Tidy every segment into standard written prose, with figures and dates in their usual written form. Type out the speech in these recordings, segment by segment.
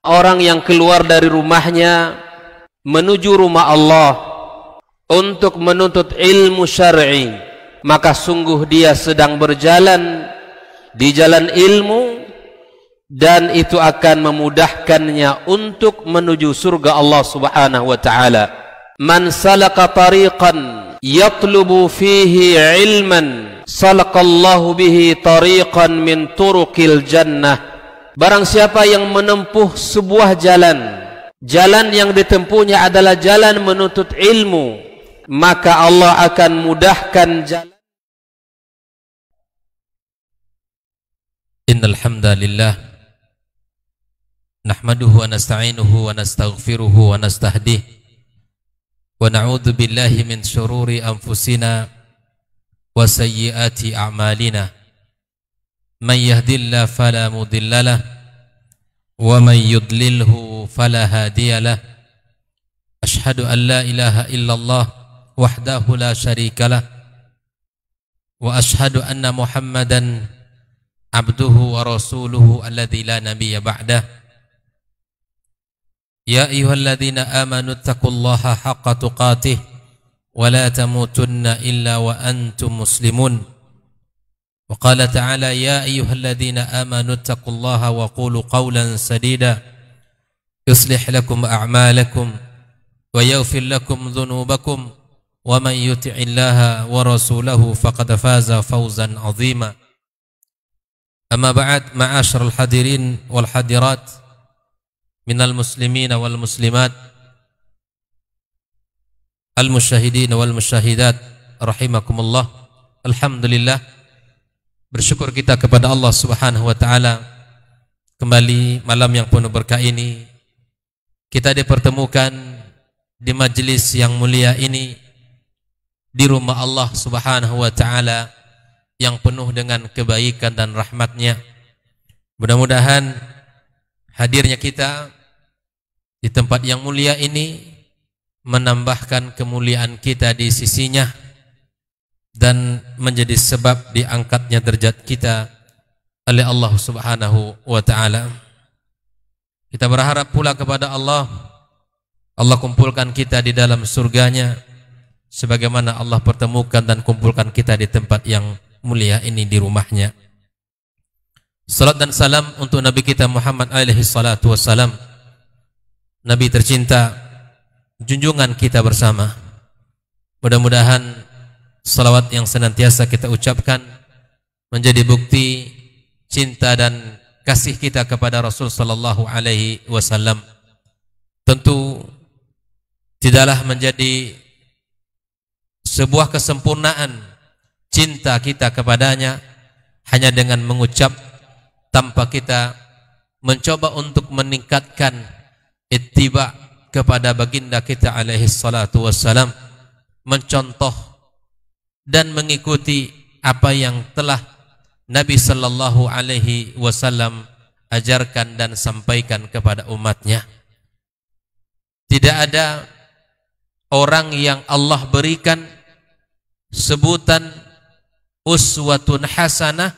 orang yang keluar dari rumahnya menuju rumah Allah untuk menuntut ilmu syar'i, maka sungguh dia sedang berjalan di jalan ilmu, dan itu akan memudahkannya untuk menuju surga Allah Subhanahu wa taala. Man salaka tariqan yatlubu fihi ilman salakallahu bihi tariqan min turuqil jannah. Barang siapa yang menempuh sebuah jalan, jalan yang ditempuhnya adalah jalan menuntut ilmu, maka Allah akan mudahkan jalan. Innal hamdalillah nahmaduhu wa nasta'inuhu wa nastaghfiruhu wa nastahdih wa na'udzu billahi min shururi anfusina wa sayyiati a'malina. Man yahdihillahu fala mudilla lahu wa man yudlilhu fala hadiya lahu. Ashhadu an la ilaha illallah wahdahu la syarika lah wa ashhadu anna Muhammadan abduhu wa rasuluhu alladzi la nabiyya ba'dah. Ya ayyuhalladzina amanu taqullaha haqqa tuqatih wa la tamutunna illa wa antum muslimun. Wa qala ta'ala ya ayyuhalladzina amanu taqullaha wa qulu qawlan sadida yuslih lakum a'malakum wa yaghfir lakum dhunubakum wa man yuti'illaha wa rasulahu faqad faza fawzan 'azima. Amma ba'd, ma'asyiral hadirin wal hadirat minal muslimin wal muslimat, al musyahidin wal musyahidat rahimakumullah. Alhamdulillah, bersyukur kita kepada Allah Subhanahu wa taala, kembali malam yang penuh berkah ini kita dipertemukan di majelis yang mulia ini, di rumah Allah Subhanahu wa taala yang penuh dengan kebaikan dan rahmatnya. Mudah-mudahan hadirnya kita di tempat yang mulia ini menambahkan kemuliaan kita di sisinya dan menjadi sebab diangkatnya derajat kita oleh Allah Subhanahu wa taala. Kita berharap pula kepada Allah kumpulkan kita di dalam surganya sebagaimana Allah pertemukan dan kumpulkan kita di tempat yang mulia ini, di rumahnya. Salat dan salam untuk Nabi kita Muhammad alaihi salatu wassalam, Nabi tercinta, junjungan kita bersama. Mudah-mudahan salawat yang senantiasa kita ucapkan menjadi bukti cinta dan kasih kita kepada Rasul sallallahu alaihi wasallam. Tentu tidaklah menjadi sebuah kesempurnaan cinta kita kepadanya hanya dengan mengucap, tanpa kita mencoba untuk meningkatkan ittiba kepada baginda kita alaihi salatu wassalam, mencontoh dan mengikuti apa yang telah Nabi sallallahu alaihi wasallam ajarkan dan sampaikan kepada umatnya. Tidak ada orang yang Allah berikan sebutan uswatun hasanah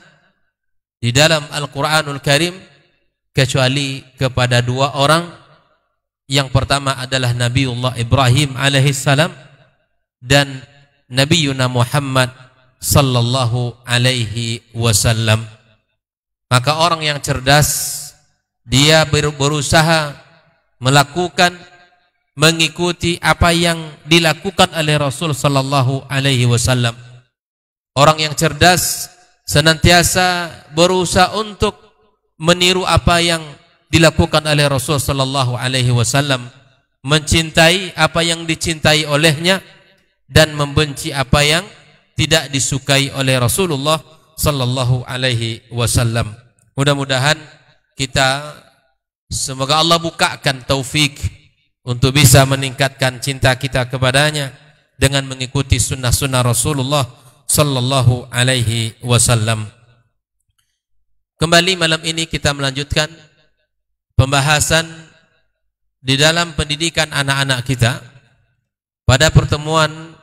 di dalam Al-Quranul Karim kecuali kepada dua orang. Yang pertama adalah Nabiullah Ibrahim alaihissalam dan Nabiyuna Muhammad sallallahu alaihi wasallam. Maka orang yang cerdas, dia berusaha melakukan, mengikuti apa yang dilakukan oleh Rasul sallallahu alaihi wasallam. Orang yang cerdas senantiasa berusaha untuk meniru apa yang dilakukan oleh Rasul sallallahu alaihi wasallam, mencintai apa yang dicintai olehnya dan membenci apa yang tidak disukai oleh Rasulullah sallallahu alaihi wasallam. Mudah-mudahan kita, semoga Allah bukakan taufik untuk bisa meningkatkan cinta kita kepadanya dengan mengikuti sunnah-sunnah Rasulullah sallallahu alaihi wasallam. Kembali malam ini kita melanjutkan pembahasan di dalam pendidikan anak-anak kita. Pada pertemuan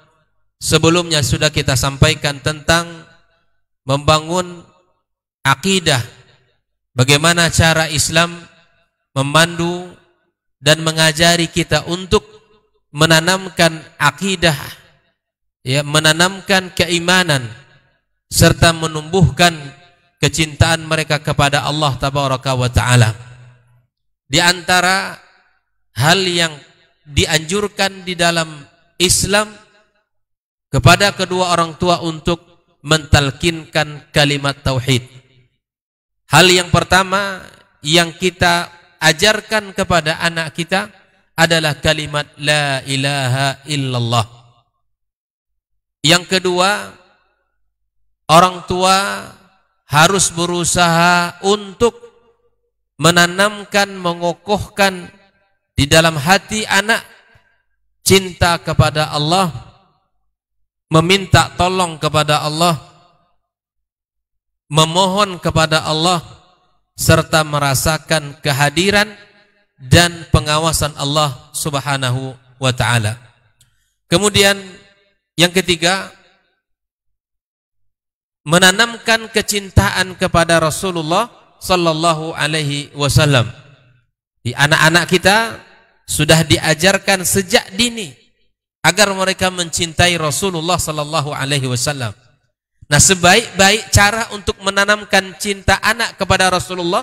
sebelumnya sudah kita sampaikan tentang membangun akidah, bagaimana cara Islam memandu dan mengajari kita untuk menanamkan akidah, ya, menanamkan keimanan serta menumbuhkan kecintaan mereka kepada Allah Tabaraka wa Ta'ala. Di antara hal yang dianjurkan di dalam Islam kepada kedua orang tua untuk mentalkinkan kalimat tauhid. Hal yang pertama yang kita ajarkan kepada anak kita adalah kalimat la ilaha illallah. Yang kedua, orang tua harus berusaha untuk menanamkan, mengokohkan di dalam hati anak cinta kepada Allah, meminta tolong kepada Allah, memohon kepada Allah, serta merasakan kehadiran dan pengawasan Allah Subhanahu wa Ta'ala. Kemudian yang ketiga, menanamkan kecintaan kepada Rasulullah sallallahu alaihi wasallam. Di anak-anak kita sudah diajarkan sejak dini agar mereka mencintai Rasulullah sallallahu alaihi wasallam. Nah, sebaik-baik cara untuk menanamkan cinta anak kepada Rasulullah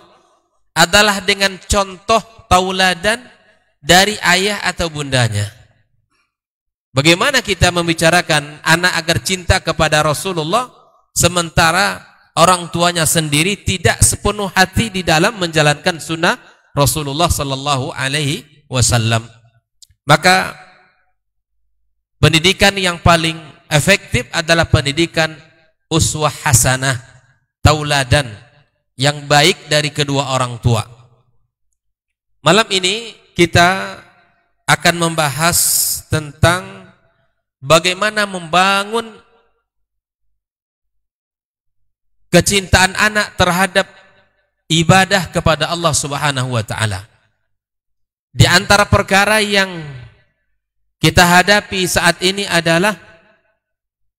adalah dengan contoh tauladan dari ayah atau bundanya. Bagaimana kita membicarakan anak agar cinta kepada Rasulullah sementara orang tuanya sendiri tidak sepenuh hati di dalam menjalankan sunnah Rasulullah sallallahu alaihi wasallam? Maka pendidikan yang paling efektif adalah pendidikan uswah hasanah, tauladan yang baik dari kedua orang tua. Malam ini kita akan membahas tentang bagaimana membangun kecintaan anak terhadap ibadah kepada Allah Subhanahu wa Ta'ala. Di antara perkara yang kita hadapi saat ini adalah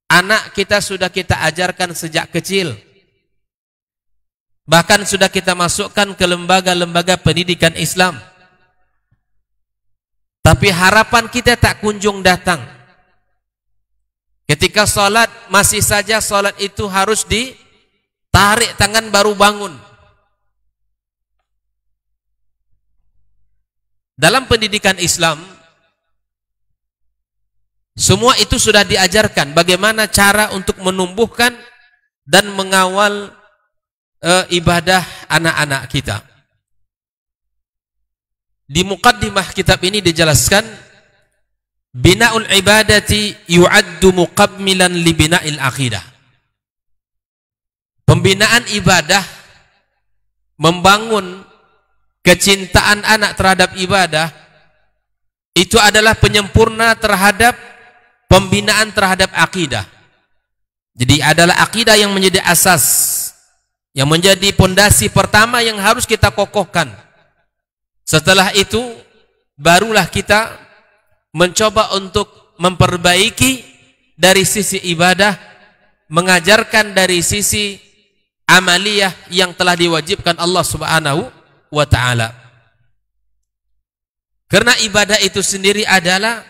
anak kita sudah kita ajarkan sejak kecil, bahkan sudah kita masukkan ke lembaga-lembaga pendidikan Islam, tapi harapan kita tak kunjung datang. Ketika sholat, masih saja sholat itu harus ditarik tangan baru bangun. Dalam pendidikan Islam, semua itu sudah diajarkan bagaimana cara untuk menumbuhkan dan mengawal ibadah anak-anak kita. Di muqaddimah kitab ini dijelaskan, bina'ul ibadati yu'addu muqabmilan li bina'il aqidah. Pembinaan ibadah, membangun kecintaan anak terhadap ibadah, itu adalah penyempurna terhadap pembinaan terhadap akidah. Jadi adalah akidah yang menjadi asas, yang menjadi pondasi pertama yang harus kita kokohkan. Setelah itu barulah kita mencoba untuk memperbaiki dari sisi ibadah, mengajarkan dari sisi amaliyah yang telah diwajibkan Allah Subhanahu wa Ta'ala. Karena ibadah itu sendiri adalah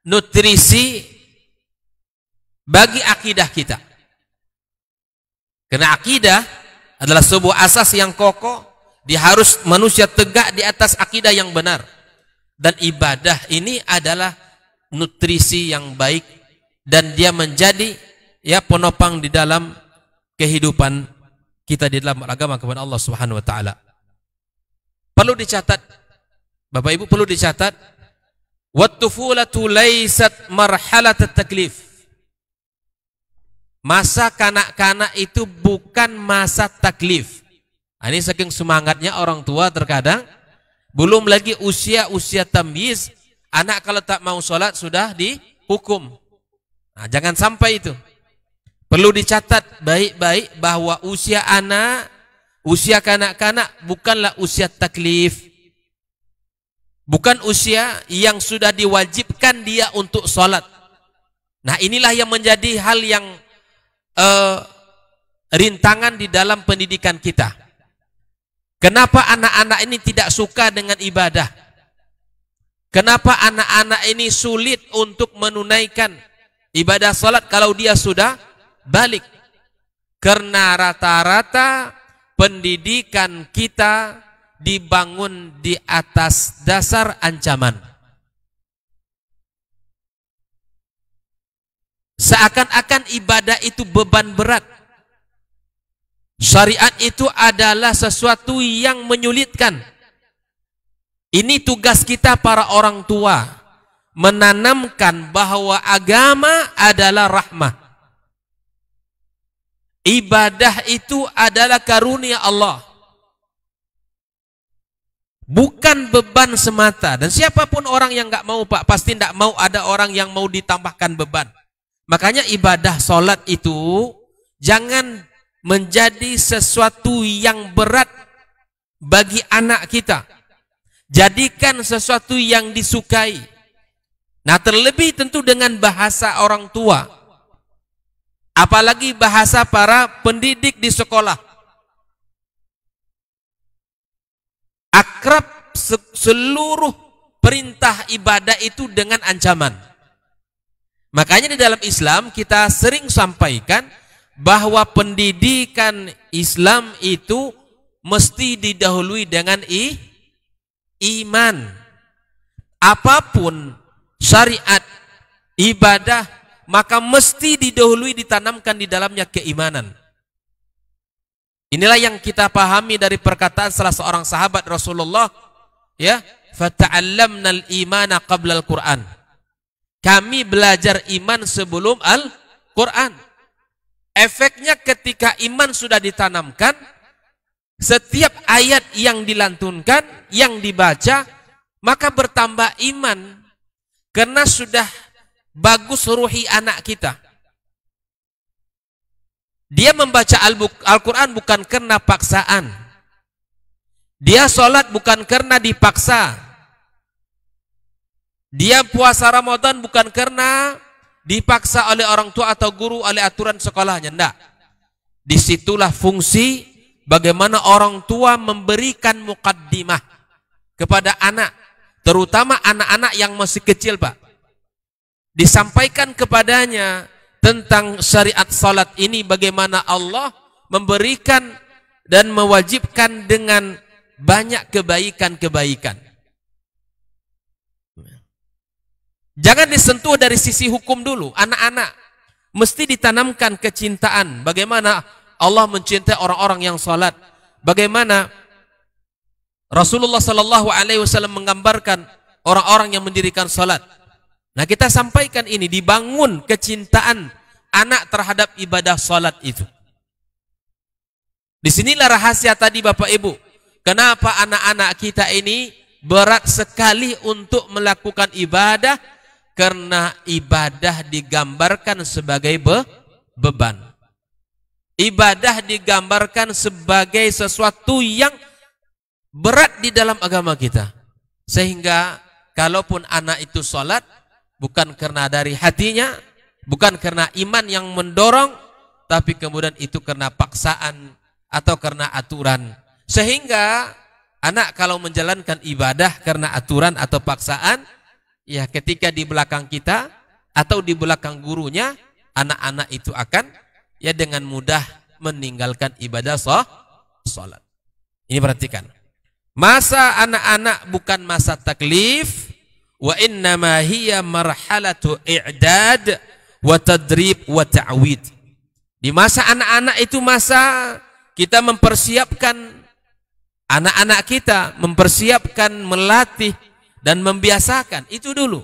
nutrisi bagi akidah kita. Karena akidah adalah sebuah asas yang kokoh, dia harus manusia tegak di atas akidah yang benar. Dan ibadah ini adalah nutrisi yang baik dan dia menjadi penopang di dalam kehidupan kita di dalam agama kepada Allah Subhanahu wa Ta'ala. Perlu dicatat, Bapak Ibu, perlu dicatat, wat-tufulatu laysat marhalat at-taklif. Masa kanak-kanak itu bukan masa taklif. Ini saking semangatnya orang tua terkadang belum lagi usia tamyiz, anak kalau tak mau sholat sudah dihukum. Nah, jangan sampai itu. Perlu dicatat baik-baik bahwa usia anak, usia kanak-kanak bukanlah usia taklif. Bukan usia yang sudah diwajibkan dia untuk sholat. Nah, inilah yang menjadi hal yang rintangan di dalam pendidikan kita. Kenapa anak-anak ini tidak suka dengan ibadah? Kenapa anak-anak ini sulit untuk menunaikan ibadah salat kalau dia sudah balik? Karena rata-rata pendidikan kita dibangun di atas dasar ancaman. Seakan-akan ibadah itu beban berat. Syariat itu adalah sesuatu yang menyulitkan. Ini tugas kita para orang tua, menanamkan bahwa agama adalah rahmah. Ibadah itu adalah karunia Allah, bukan beban semata. Dan siapapun orang yang nggak mau, Pak, pasti nggak mau ada orang yang mau ditambahkan beban. Makanya ibadah sholat itu jangan menjadi sesuatu yang berat bagi anak kita. Jadikan sesuatu yang disukai. Nah, terlebih tentu dengan bahasa orang tua. Apalagi bahasa para pendidik di sekolah. Akrab seluruh perintah ibadah itu dengan ancaman. Makanya di dalam Islam kita sering sampaikan bahwa pendidikan Islam itu mesti didahului dengan iman. Apapun syariat ibadah, maka mesti didahului ditanamkan di dalamnya keimanan. Inilah yang kita pahami dari perkataan salah seorang sahabat Rasulullah, ya, fata'allamnal imana qabla al-Qur'an. Kami belajar iman sebelum Al-Qur'an. Efeknya ketika iman sudah ditanamkan, setiap ayat yang dilantunkan, yang dibaca, maka bertambah iman. Karena sudah bagus ruhi anak kita. Dia membaca Al-Quran bukan karena paksaan. Dia sholat bukan karena dipaksa. Dia puasa Ramadan bukan karena dipaksa oleh orang tua atau guru, oleh aturan sekolahnya. Tidak. Disitulah fungsi bagaimana orang tua memberikan muqaddimah kepada anak, terutama anak-anak yang masih kecil, Pak. Disampaikan kepadanya tentang syariat salat ini, bagaimana Allah memberikan dan mewajibkan dengan banyak kebaikan-kebaikan. Jangan disentuh dari sisi hukum dulu. Anak-anak mesti ditanamkan kecintaan. Bagaimana Allah mencintai orang-orang yang salat. Bagaimana Rasulullah SAW menggambarkan orang-orang yang mendirikan salat. Nah, kita sampaikan ini, dibangun kecintaan anak terhadap ibadah salat itu. Disinilah rahasia tadi Bapak Ibu. Kenapa anak-anak kita ini berat sekali untuk melakukan ibadah? Karena ibadah digambarkan sebagai beban. Ibadah digambarkan sebagai sesuatu yang berat di dalam agama kita. Sehingga kalaupun anak itu sholat, bukan karena dari hatinya, bukan karena iman yang mendorong, tapi kemudian itu karena paksaan atau karena aturan. Sehingga anak kalau menjalankan ibadah karena aturan atau paksaan, ya ketika di belakang kita atau di belakang gurunya, anak-anak itu akan ya dengan mudah meninggalkan ibadah sholat. Ini perhatikan. Masa anak-anak bukan masa taklif, wa innama hiya marhalatu i'dad wa tadrib wa ta'wid. Di masa anak-anak itu masa kita mempersiapkan anak-anak kita, mempersiapkan, melatih dan membiasakan. Itu dulu.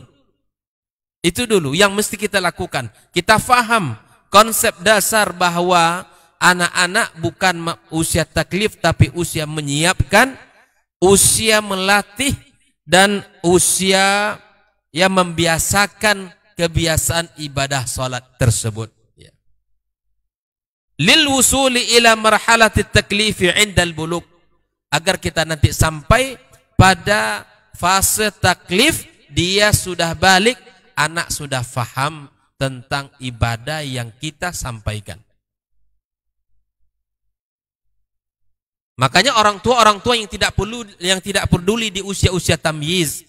Itu dulu yang mesti kita lakukan. Kita faham konsep dasar bahwa anak-anak bukan usia taklif, tapi usia menyiapkan, usia melatih, dan usia yang membiasakan kebiasaan ibadah salat tersebut. Lil wusuli ila marhalati taklifi indal buluk, agar kita nanti sampai pada fase taklif, dia sudah balik, anak sudah faham tentang ibadah yang kita sampaikan. Makanya orang tua yang tidak peduli di usia-usia tamyiz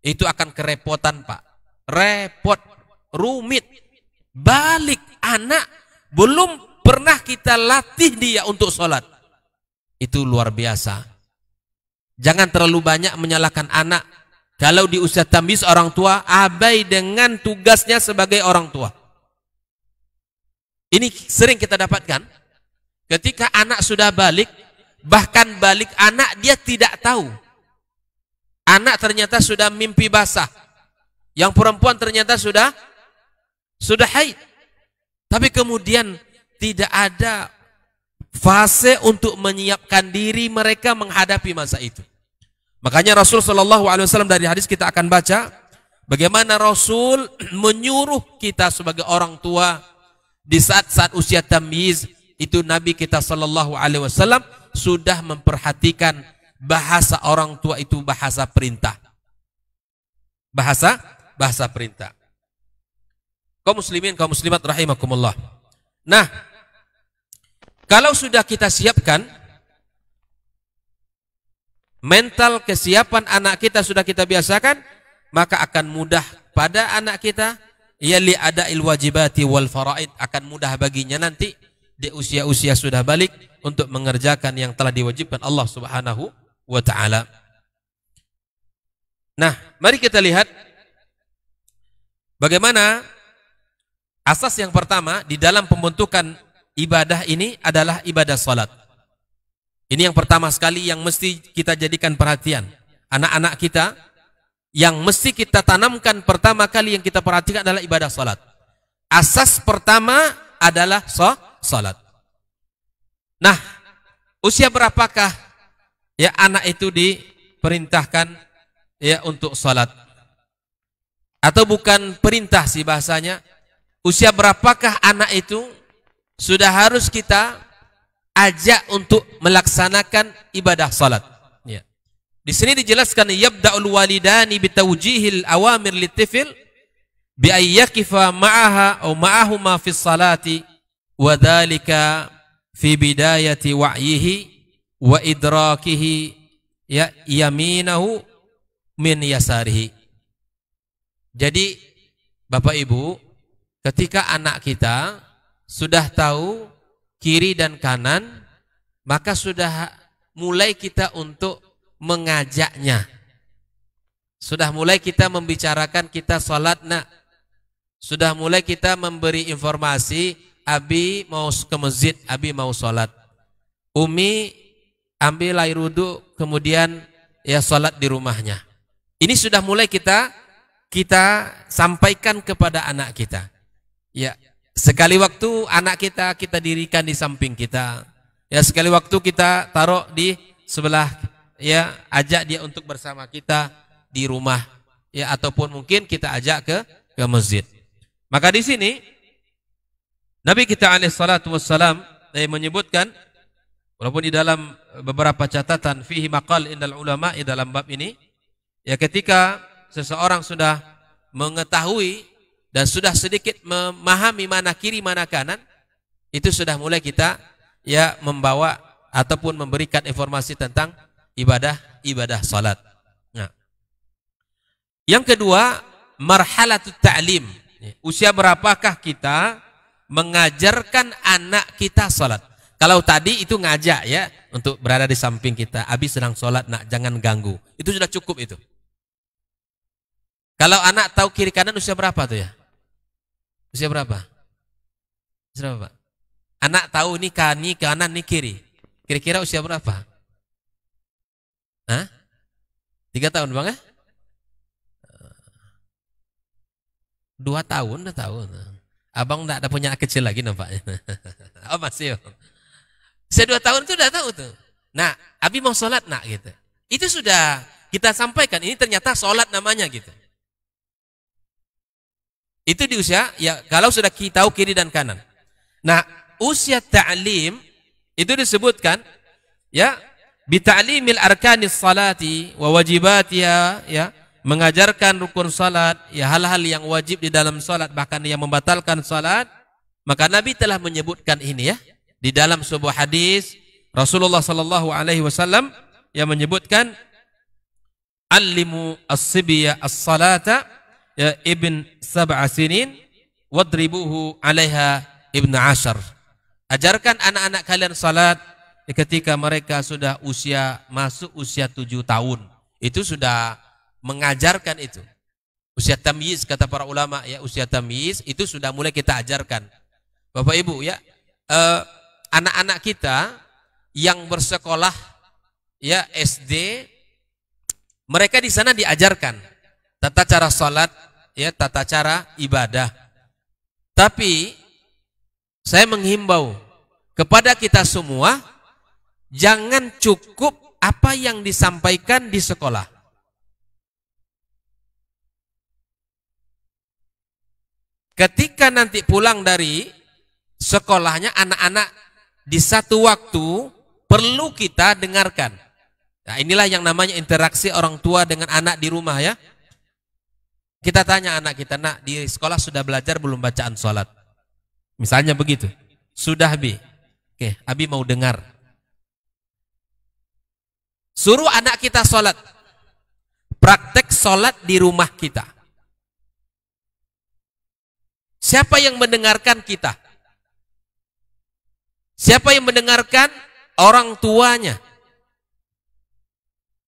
itu akan kerepotan, Pak. Repot, rumit. Balik anak belum pernah kita latih dia untuk sholat. Itu luar biasa. Jangan terlalu banyak menyalahkan anak. Kalau di usia tamyiz orang tua abai dengan tugasnya sebagai orang tua. Ini sering kita dapatkan. Ketika anak sudah balik, bahkan balik anak dia tidak tahu. Anak ternyata sudah mimpi basah. Yang perempuan ternyata sudah haid. Tapi kemudian tidak ada fase untuk menyiapkan diri mereka menghadapi masa itu. Makanya Rasul SAW dari hadis kita akan baca bagaimana Rasul menyuruh kita sebagai orang tua di saat-saat usia tamyiz itu Nabi kita SAW sudah memperhatikan bahasa orang tua itu bahasa perintah. Bahasa perintah. Kaum muslimin, kaum muslimat rahimakumullah. Nah, kalau sudah kita siapkan mental kesiapan anak kita sudah kita biasakan, maka akan mudah pada anak kita ya li ada'il wajibati wal faraid, akan mudah baginya nanti di usia-usia sudah balik untuk mengerjakan yang telah diwajibkan Allah Subhanahu wa taala. Nah, mari kita lihat bagaimana asas yang pertama di dalam pembentukan ibadah ini adalah ibadah salat. Ini yang pertama sekali yang mesti kita jadikan perhatian. Anak-anak kita yang mesti kita tanamkan pertama kali yang kita perhatikan adalah ibadah salat. Asas pertama adalah salat. Nah, usia berapakah ya anak itu diperintahkan ya untuk salat? Atau bukan perintah sih bahasanya. Usia berapakah anak itu sudah harus kita ajak untuk melaksanakan ibadah salat. Ya. Di sini dijelaskan yabda'ul walidani bitawjihil awamir litifil bi ayyakifa ma'aha aw ma'ahuma fi salati wa dhalika fi bidayati wa'yihi wa idrakihi ya yaminahu min yasarihi. Jadi Bapak Ibu, ketika anak kita sudah tahu kiri dan kanan, maka sudah mulai kita untuk mengajaknya. Sudah mulai kita membicarakan kita sholat nak. Sudah mulai kita memberi informasi, Abi mau ke masjid, Abi mau sholat. Umi ambil air wudu, kemudian ya sholat di rumahnya. Ini sudah mulai kita sampaikan kepada anak kita. Ya. Sekali waktu anak kita dirikan di samping kita. Ya, sekali waktu kita taruh di sebelah, ya, ajak dia untuk bersama kita di rumah, ya, ataupun mungkin kita ajak ke masjid. Maka di sini Nabi kita alaihissalatu wassalam menyebutkan, walaupun di dalam beberapa catatan fihi maqal indal ulama di dalam bab ini, ya, ketika seseorang sudah mengetahui dan sudah sedikit memahami mana kiri mana kanan, itu sudah mulai kita ya membawa ataupun memberikan informasi tentang ibadah salat. Nah, yang kedua, marhalatut ta'lim. Usia berapakah kita mengajarkan anak kita salat? Kalau tadi itu ngajak ya untuk berada di samping kita, Abi sedang salat nak, jangan ganggu. Itu sudah cukup itu. Kalau anak tahu kiri kanan usia berapa tuh ya? Usia berapa? Usia berapa? Anak tahu ini kanan, ini kiri. Kira-kira usia berapa? Hah? 3 tahun bang ya? 2 tahun, 2 tahun. Abang enggak ada punya kecil lagi nampaknya. Oh masih. Usia 2 tahun itu udah tahu tuh. Nah, Abi mau sholat nak gitu. Itu sudah kita sampaikan. Ini ternyata sholat namanya gitu. Itu di usia, ya kalau sudah kita tahu kiri dan kanan. Nah, usia ta'lim itu disebutkan ya bi ta'limil arkanis salati wa wajibatiha, ya, mengajarkan rukun salat, ya, hal-hal yang wajib di dalam salat bahkan yang membatalkan salat. Maka Nabi telah menyebutkan ini ya di dalam sebuah hadis. Rasulullah sallallahu alaihi wasallam yang menyebutkan allimu as-sibya as-salata ya ibn sab'a sinin wadribuhu 'alaiha ibn 10. Ajarkan anak-anak kalian salat ketika mereka sudah masuk usia 7 tahun. Itu sudah mengajarkan itu. Usia tamyiz kata para ulama ya, usia tamyiz itu sudah mulai kita ajarkan. Bapak Ibu ya, anak-anak kita yang bersekolah ya SD, mereka di sana diajarkan tata cara salat ya, tata cara ibadah. Tapi saya menghimbau kepada kita semua, jangan cukup apa yang disampaikan di sekolah. Ketika nanti pulang dari sekolahnya, anak-anak di satu waktu perlu kita dengarkan. Nah, inilah yang namanya interaksi orang tua dengan anak di rumah ya. Kita tanya anak kita, nak, di sekolah sudah belajar belum bacaan sholat? Misalnya begitu. Sudah, Bi. Oke, Abi mau dengar. Suruh anak kita sholat. Praktek sholat di rumah kita. Siapa yang mendengarkan kita? Siapa yang mendengarkan? Orang tuanya.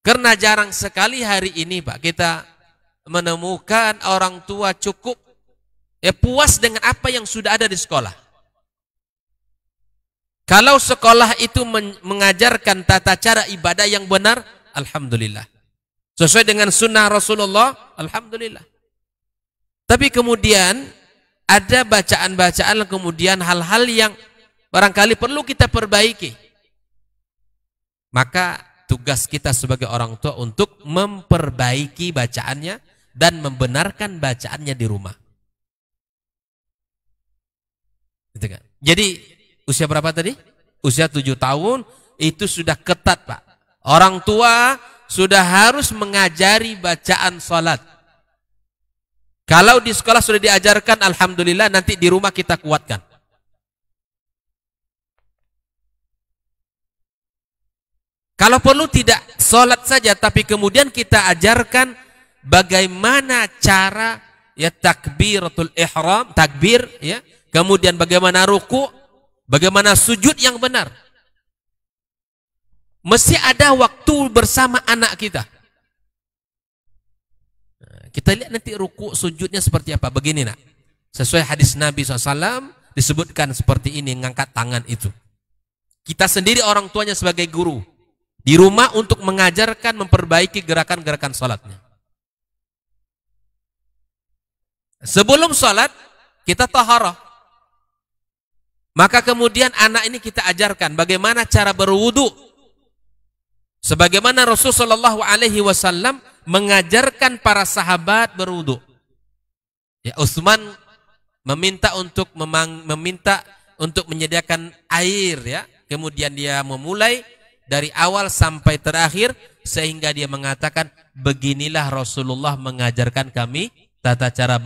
Karena jarang sekali hari ini Pak kita menemukan orang tua cukup ya puas dengan apa yang sudah ada di sekolah. Kalau sekolah itu mengajarkan tata cara ibadah yang benar, alhamdulillah. Sesuai dengan sunnah Rasulullah, alhamdulillah. Tapi kemudian ada bacaan-bacaan, kemudian hal-hal yang barangkali perlu kita perbaiki. Maka tugas kita sebagai orang tua untuk memperbaiki bacaannya dan membenarkan bacaannya di rumah. Gitu kan? Jadi usia berapa tadi? Usia 7 tahun itu sudah ketat Pak. Orang tua sudah harus mengajari bacaan sholat. Kalau di sekolah sudah diajarkan, alhamdulillah, nanti di rumah kita kuatkan. Kalau perlu tidak sholat saja, tapi kemudian kita ajarkan bagaimana cara ya takbiratul ihram, takbir ya, kemudian bagaimana ruku, bagaimana sujud yang benar. Mesti ada waktu bersama anak kita. Kita lihat nanti ruku sujudnya seperti apa. Begini nak, sesuai hadis Nabi SAW disebutkan seperti ini, ngangkat tangan itu. Kita sendiri orang tuanya sebagai guru di rumah untuk mengajarkan, memperbaiki gerakan-gerakan salatnya. Sebelum salat kita taharah. Maka kemudian anak ini kita ajarkan bagaimana cara berwudu. Sebagaimana Rasulullah SAW mengajarkan para sahabat berwudu. Ya, Utsman meminta untuk menyediakan air ya. Kemudian dia memulai dari awal sampai terakhir sehingga dia mengatakan beginilah Rasulullah mengajarkan kami tata cara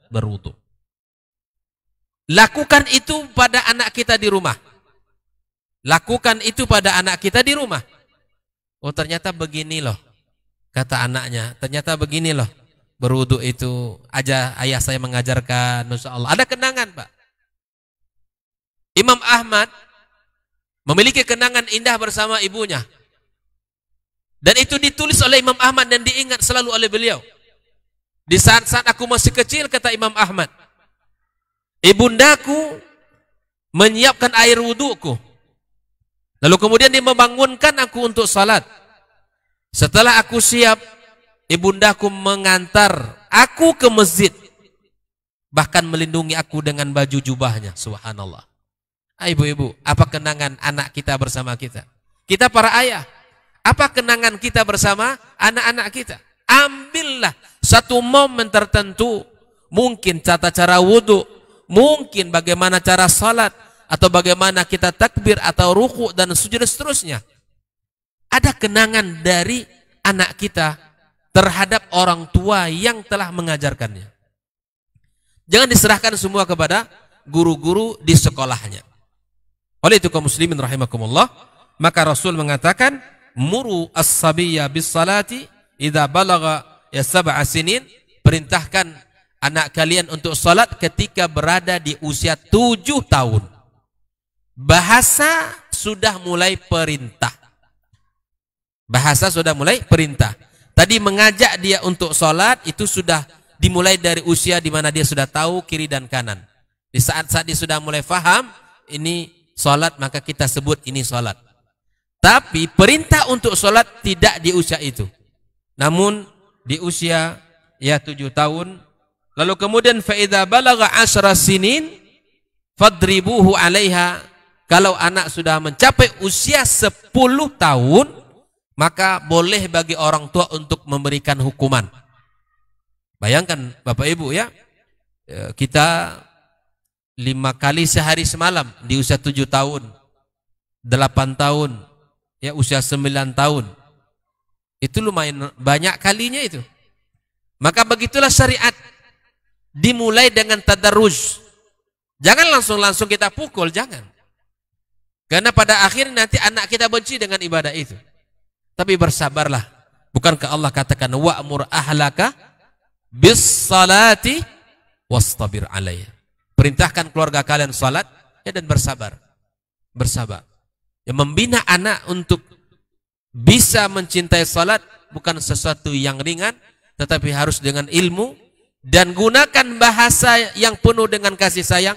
berwudu. Lakukan itu pada anak kita di rumah. Lakukan itu pada anak kita di rumah. Oh ternyata begini loh kata anaknya. Ternyata begini loh berwudu itu ayah saya mengajarkan. Masya Allah. Ada kenangan Pak. Imam Ahmad memiliki kenangan indah bersama ibunya. Dan itu ditulis oleh Imam Ahmad dan diingat selalu oleh beliau. Di saat-saat aku masih kecil, kata Imam Ahmad, ibundaku menyiapkan air wuduku. Lalu kemudian dia membangunkan aku untuk salat. Setelah aku siap, ibundaku mengantar aku ke masjid. Bahkan melindungi aku dengan baju jubahnya. Subhanallah. Ibu-ibu, apa kenangan anak kita bersama kita? Kita para ayah, apa kenangan kita bersama anak-anak kita? Ambillah satu momen tertentu, mungkin tata cara wudu, mungkin bagaimana cara salat, atau bagaimana kita takbir atau ruku dan sujud dan seterusnya. Ada kenangan dari anak kita terhadap orang tua yang telah mengajarkannya. Jangan diserahkan semua kepada guru-guru di sekolahnya. Oleh itu kaum muslimin rahimakumullah, maka Rasul mengatakan, muru as-sabiyya bis-salati idza balagha ya 7 sinin, perintahkan anak kalian untuk salat ketika berada di usia 7 tahun. Bahasa sudah mulai perintah. Bahasa sudah mulai perintah. Tadi mengajak dia untuk salat itu sudah dimulai dari usia di mana dia sudah tahu kiri dan kanan. Di saat-saat dia sudah mulai faham ini salat, maka kita sebut ini salat. Tapi perintah untuk salat tidak di usia itu. Namun di usia ya 7 tahun. Lalu kemudian fa idza balagha 10 sinin fadribuhu 'alaiha. Kalau anak sudah mencapai usia 10 tahun, maka boleh bagi orang tua untuk memberikan hukuman. Bayangkan Bapak Ibu ya, kita 5 kali sehari semalam di usia 7 tahun, 8 tahun, ya usia 9 tahun. Itu lumayan banyak kalinya itu. Maka begitulah syariat. Dimulai dengan tadarruj. Jangan langsung kita pukul, jangan. Karena pada akhirnya nanti anak kita benci dengan ibadah itu. Tapi bersabarlah. Bukankah Allah katakan wa'mur ahlaka bis salati wastabir 'alaiha. Perintahkan keluarga kalian salat ya, dan bersabar. Bersabar. Ya, membina anak untuk bisa mencintai salat bukan sesuatu yang ringan, tetapi harus dengan ilmu dan gunakan bahasa yang penuh dengan kasih sayang,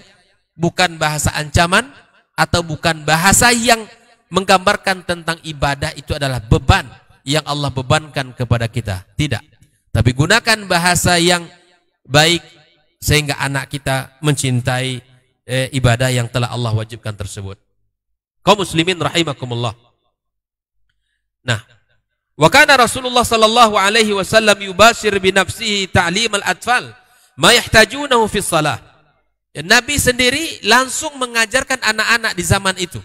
bukan bahasa ancaman atau bukan bahasa yang menggambarkan tentang ibadah itu adalah beban yang Allah bebankan kepada kita. Tidak. Tapi gunakan bahasa yang baik sehingga anak kita mencintai ibadah yang telah Allah wajibkan tersebut. Kaum muslimin rahimakumullah. Nah, wa kana Rasulullah sallallahu alaihi wasallam yubashir bi nafsihi ta'lim al-atfal ma yahtajunahu fi shalah. Nabi sendiri langsung mengajarkan anak-anak di zaman itu.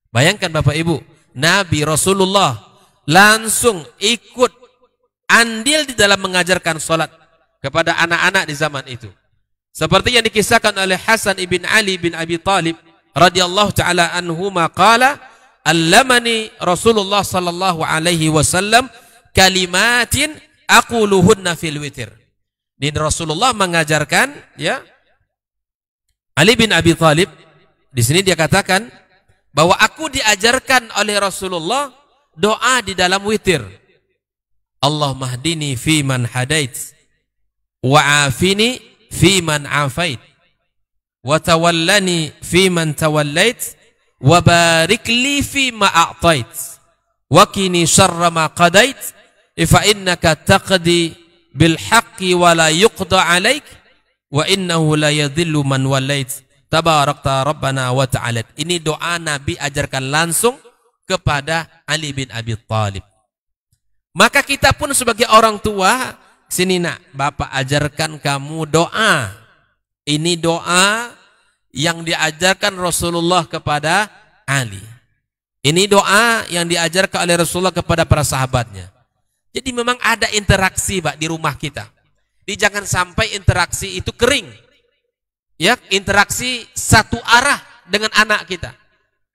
Bayangkan Bapak Ibu, Nabi Rasulullah langsung ikut andil di dalam mengajarkan salat kepada anak-anak di zaman itu. Seperti yang dikisahkan oleh Hasan ibn Ali bin Abi Talib radhiyallahu taala anhuma qala allamani Rasulullah sallallahu alaihi wasallam kalimatin aquluhunna fil witir. Dan Rasulullah mengajarkan ya Ali bin Abi Talib, di sini dia katakan bahwa aku diajarkan oleh Rasulullah doa di dalam witir. Allahumma hdini fi man hadait wa afini fi man afait wa tawallani fi man tawallait wa barik li fi ma a'tait wa qini syarra ma qadait fa innaka taqdi bil haqqi wa la yuqda 'alaik wa innahu la yadhillu man walait tabarakta rabbana wa ta'ala. Ini doa Nabi ajarkan langsung kepada Ali bin Abi Talib. Maka kita pun sebagai orang tua, sini nak, Bapak ajarkan kamu doa. Ini doa yang diajarkan Rasulullah kepada Ali. Ini doa yang diajarkan oleh Rasulullah kepada para sahabatnya. Jadi memang ada interaksi Pak di rumah kita. Jadi jangan sampai interaksi itu kering. Ya, interaksi satu arah dengan anak kita.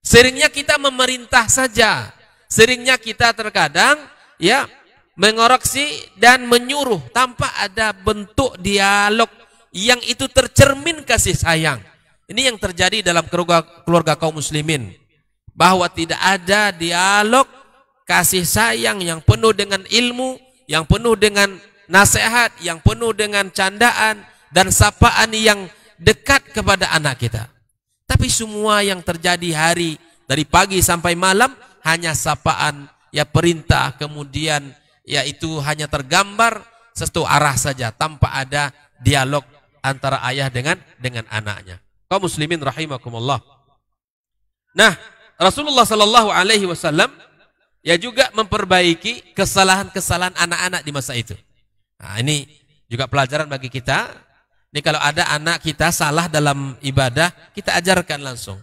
Seringnya kita memerintah saja. Seringnya kita terkadang ya mengoreksi dan menyuruh tanpa ada bentuk dialog yang itu tercermin kasih sayang. Ini yang terjadi dalam keluarga kaum muslimin. Bahwa tidak ada dialog kasih sayang yang penuh dengan ilmu, yang penuh dengan nasihat, yang penuh dengan candaan dan sapaan yang dekat kepada anak kita. Tapi semua yang terjadi hari dari pagi sampai malam hanya sapaan, ya perintah, kemudian ya itu hanya tergambar satu arah saja tanpa ada dialog antara ayah dengan anaknya. Kaum muslimin rahimakumullah. Nah, Rasulullah sallallahu alaihi wasallam ya juga memperbaiki kesalahan-kesalahan anak-anak di masa itu. Nah, ini juga pelajaran bagi kita. Ini kalau ada anak kita salah dalam ibadah, kita ajarkan langsung.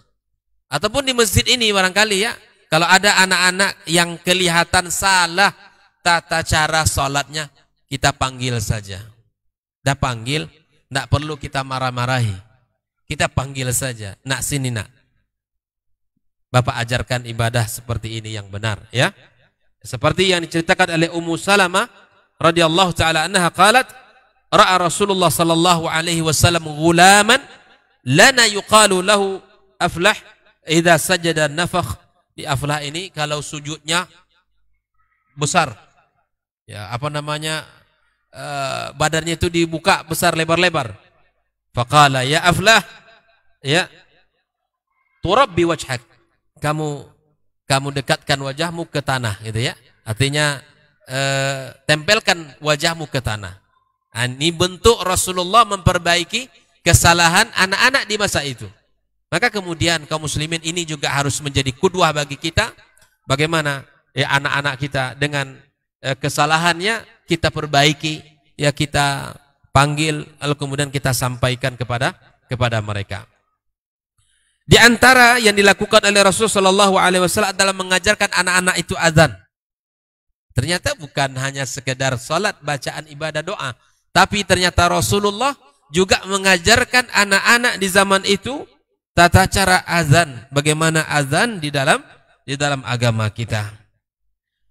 Ataupun di masjid ini barangkali ya, kalau ada anak-anak yang kelihatan salah tata cara sholatnya, kita panggil saja. Dah panggil, tidak perlu kita marah-marahi. Kita panggil saja, nak sini nak. Bapak ajarkan ibadah seperti ini yang benar, ya. Seperti yang diceritakan oleh Ummu Salamah radhiyallahu taala anha qalat ra'a Rasulullah sallallahu alaihi wasallam ghulaman lana yuqalu lahu Aflah idza sajada nafakh. Di Aflah ini kalau sujudnya besar, ya apa namanya, badannya itu dibuka besar lebar-lebar. Faqala ya Aflah, ya turabbi wajhak, kamu dekatkan wajahmu ke tanah, gitu ya. Artinya tempelkan wajahmu ke tanah. Nah, ini bentuk Rasulullah memperbaiki kesalahan anak-anak di masa itu. Maka kemudian kaum muslimin ini juga harus menjadi qudwah bagi kita. Bagaimana ya anak-anak kita dengan kesalahannya kita perbaiki, ya kita panggil, lalu kemudian kita sampaikan kepada mereka. Di antara yang dilakukan oleh Rasulullah SAW adalah mengajarkan anak-anak itu azan. Ternyata bukan hanya sekedar salat, bacaan ibadah doa, tapi ternyata Rasulullah juga mengajarkan anak-anak di zaman itu tata cara azan, bagaimana azan di dalam agama kita.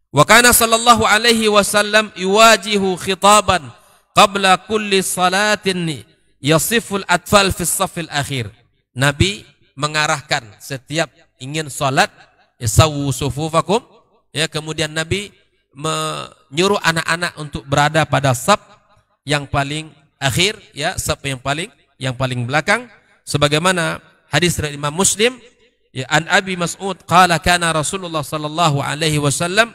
Wa kana sallallahu alaihi wasallam yuwajihu khitaban qabla kulli salatin yasiful atfal fi shaffil akhir. Nabi mengarahkan setiap ingin salat, yasawu sufufakum, ya, kemudian Nabi menyuruh anak-anak untuk berada pada saf yang paling akhir, ya, saf yang paling belakang, sebagaimana hadis dari Imam Muslim, ya, an Abi Mas'ud qala kana Rasulullah sallallahu alaihi wasallam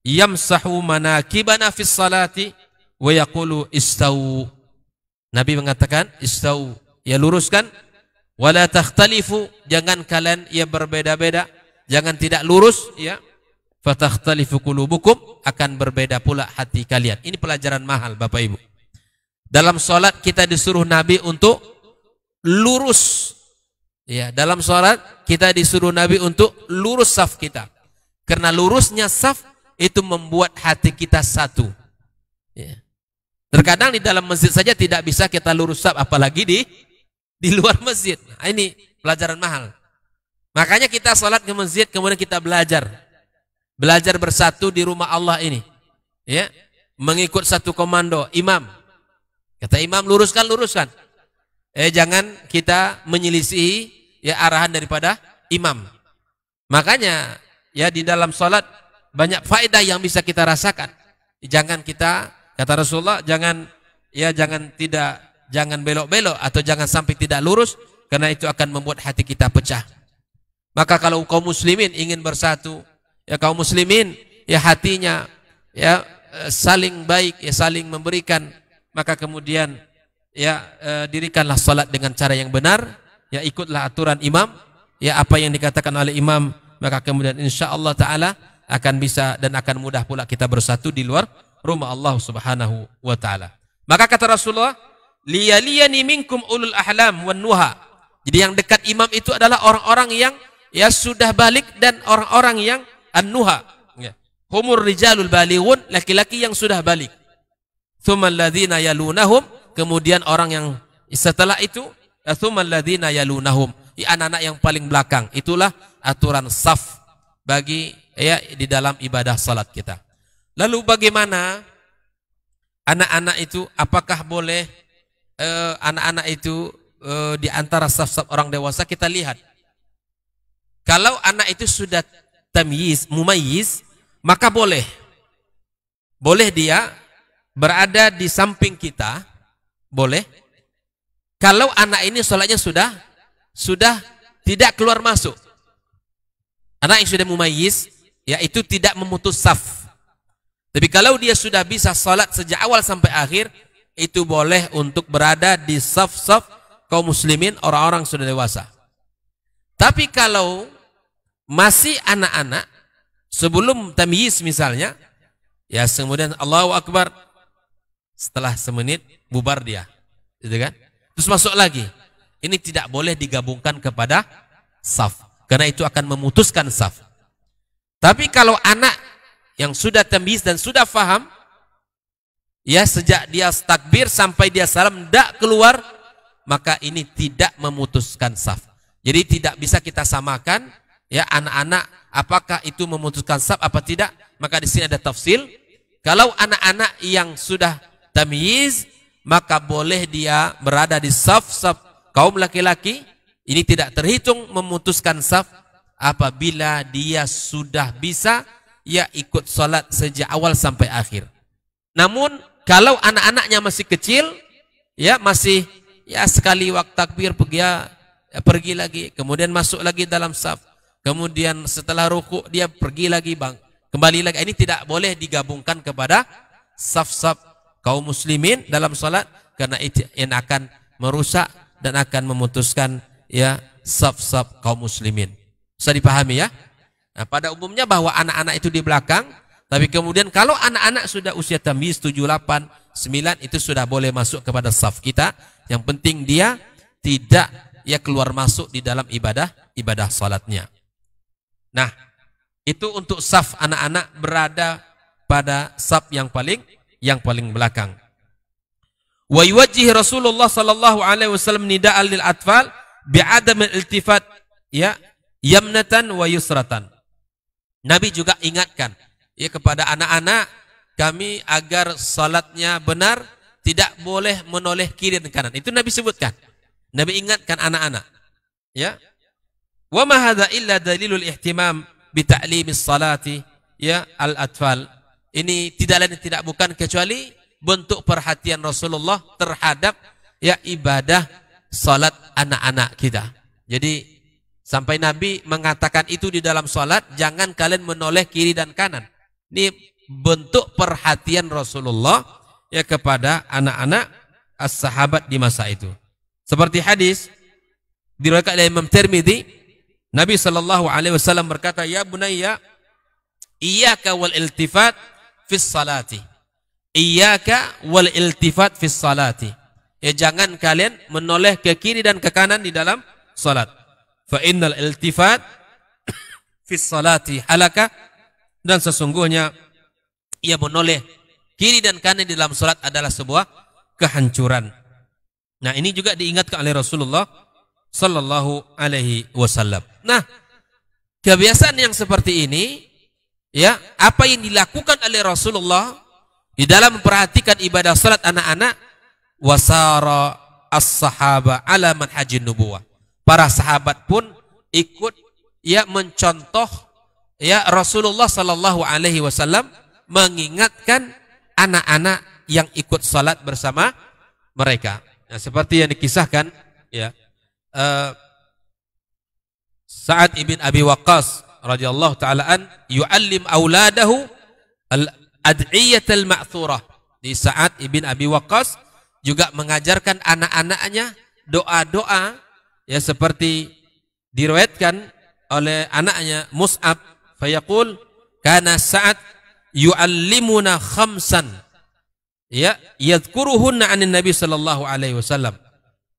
yamsahu manakibana fi salati wa yaqulu istawu. Nabi mengatakan istawu, ya luruskan, wala takhtalifu, jangan kalian ya berbeda-beda, jangan tidak lurus, ya, fatakhtalifu qulubukum, akan berbeda pula hati kalian. Ini pelajaran mahal Bapak Ibu. Dalam salat kita disuruh Nabi untuk lurus. Ya, dalam salat kita disuruh Nabi untuk lurus saf kita. Karena lurusnya saf itu membuat hati kita satu. Ya. Terkadang di dalam masjid saja tidak bisa kita lurus saf, apalagi di luar masjid. Nah, ini pelajaran mahal. Makanya kita salat ke masjid, kemudian kita belajar bersatu di rumah Allah ini. Ya, mengikut satu komando imam. Kata imam luruskan. Jangan kita menyelisihi ya arahan daripada imam. Makanya ya di dalam salat banyak faedah yang bisa kita rasakan. Jangan kita, kata Rasulullah, jangan belok-belok atau jangan sampai tidak lurus, karena itu akan membuat hati kita pecah. Maka kalau kaum muslimin ingin bersatu, ya kaum muslimin ya hatinya ya saling baik, ya saling memberikan, maka kemudian ya dirikanlah salat dengan cara yang benar, ya ikutlah aturan imam, ya apa yang dikatakan oleh imam, maka kemudian insyaallah taala akan bisa dan akan mudah pula kita bersatu di luar rumah Allah Subhanahu wa taala. Maka kata Rasulullah, liyaliyani minkum ulul ahlam wan nuha. Jadi yang dekat imam itu adalah orang-orang yang ya sudah balik dan orang-orang yang an-nuha. Ya. Humur rijalul balighun, laki-laki yang sudah balik. Tsummal ladzina yalunahum, kemudian orang yang setelah itu, tsummal ladzina yalunahum, anak-anak yang paling belakang. Itulah aturan saf bagi ya di dalam ibadah salat kita. Lalu bagaimana anak-anak itu, apakah boleh anak-anak itu di antara saf-saf orang dewasa? Kita lihat. Kalau anak itu sudah tamyiz, mumayyiz, maka boleh dia berada di samping kita, boleh. Kalau anak ini sholatnya sudah tidak keluar masuk, anak yang sudah mumayyiz, yaitu tidak memutus saf. Tapi kalau dia sudah bisa sholat sejak awal sampai akhir, itu boleh untuk berada di saf-saf kaum muslimin, orang-orang sudah dewasa. Tapi kalau masih anak-anak, sebelum tamyiz misalnya, ya kemudian Allahu Akbar, setelah semenit bubar dia, gitu kan? Terus masuk lagi. Ini tidak boleh digabungkan kepada saf, karena itu akan memutuskan saf. Tapi kalau anak yang sudah tamyiz dan sudah faham, ya sejak dia takbir sampai dia salam tidak keluar, maka ini tidak memutuskan saf. Jadi tidak bisa kita samakan ya anak-anak, apakah itu memutuskan saf apa tidak? Maka di sini ada tafsil. Kalau anak-anak yang sudah tamyiz, maka boleh dia berada di saf-saf kaum laki-laki. Ini tidak terhitung memutuskan saf apabila dia sudah bisa ya ikut salat sejak awal sampai akhir. Namun kalau anak-anaknya masih kecil, ya masih ya sekali waktu takbir pergi lagi, kemudian masuk lagi dalam saf, kemudian setelah rukuk dia pergi lagi kembali lagi. Ini tidak boleh digabungkan kepada saf-saf kaum muslimin dalam salat, karena itu yang akan merusak dan akan memutuskan ya saf-saf kaum muslimin. Bisa dipahami ya? Nah, pada umumnya bahwa anak-anak itu di belakang, tapi kemudian kalau anak-anak sudah usia tamyiz 7, 8, 9 itu sudah boleh masuk kepada saf kita. Yang penting dia tidak ya keluar masuk di dalam ibadah salatnya. Nah, itu untuk saf anak-anak berada pada saf yang paling belakang. Wa yuwajjih Rasulullah sallallahu alaihi wasallam nida'an lil atfal bi'adam al-iltifat ya yamnatan wa yusratan. Nabi juga ingatkan ya kepada anak-anak kami agar salatnya benar, tidak boleh menoleh kiri dan kanan. Itu Nabi sebutkan. Nabi ingatkan anak-anak. Ya. Wa ma hadza illa dalilul ihtimam bi ta'limis salati ya al-atfal. Ini tidak lain tidak bukan kecuali bentuk perhatian Rasulullah terhadap ya ibadah salat anak-anak kita. Jadi sampai Nabi mengatakan itu di dalam salat, jangan kalian menoleh kiri dan kanan. Ini bentuk perhatian Rasulullah ya kepada anak-anak as-sahabat di masa itu. Seperti hadis diriwayatkan oleh Imam Tirmidzi, Nabi sallallahu alaihi wasallam berkata, "Ya bunayya, iyyaka wal iltifat fis salati." Iyyaka wal iltifat fis salati. Ya jangan kalian menoleh ke kiri dan ke kanan di dalam salat. Fa innal iltifat fis salati halaka, dan sesungguhnya ia menoleh kiri dan kanan di dalam salat adalah sebuah kehancuran. Nah, ini juga diingatkan oleh Rasulullah sallallahu alaihi wasallam. Nah, kebiasaan yang seperti ini ya, apa yang dilakukan oleh Rasulullah di dalam memperhatikan ibadah salat anak-anak, wasara as-sahaba ala manhajin nubuwah. Para sahabat pun ikut ya mencontoh ya Rasulullah sallallahu alaihi wasallam mengingatkan anak-anak yang ikut salat bersama mereka. Nah, seperti yang dikisahkan ya Sa'ad ibn Abi Waqqas radhiyallahu taala an yu'allim auladahu al-ad'iyatul ma'thurah. Di Sa'ad ibn Abi Waqqas juga mengajarkan anak-anaknya doa-doa ya seperti diriwayatkan oleh anaknya Mus'ab, fayaqul kana Sa'ad yu'allimuna khamsan ya yadhkuruhunna 'anin Nabi sallallahu alaihi wasallam.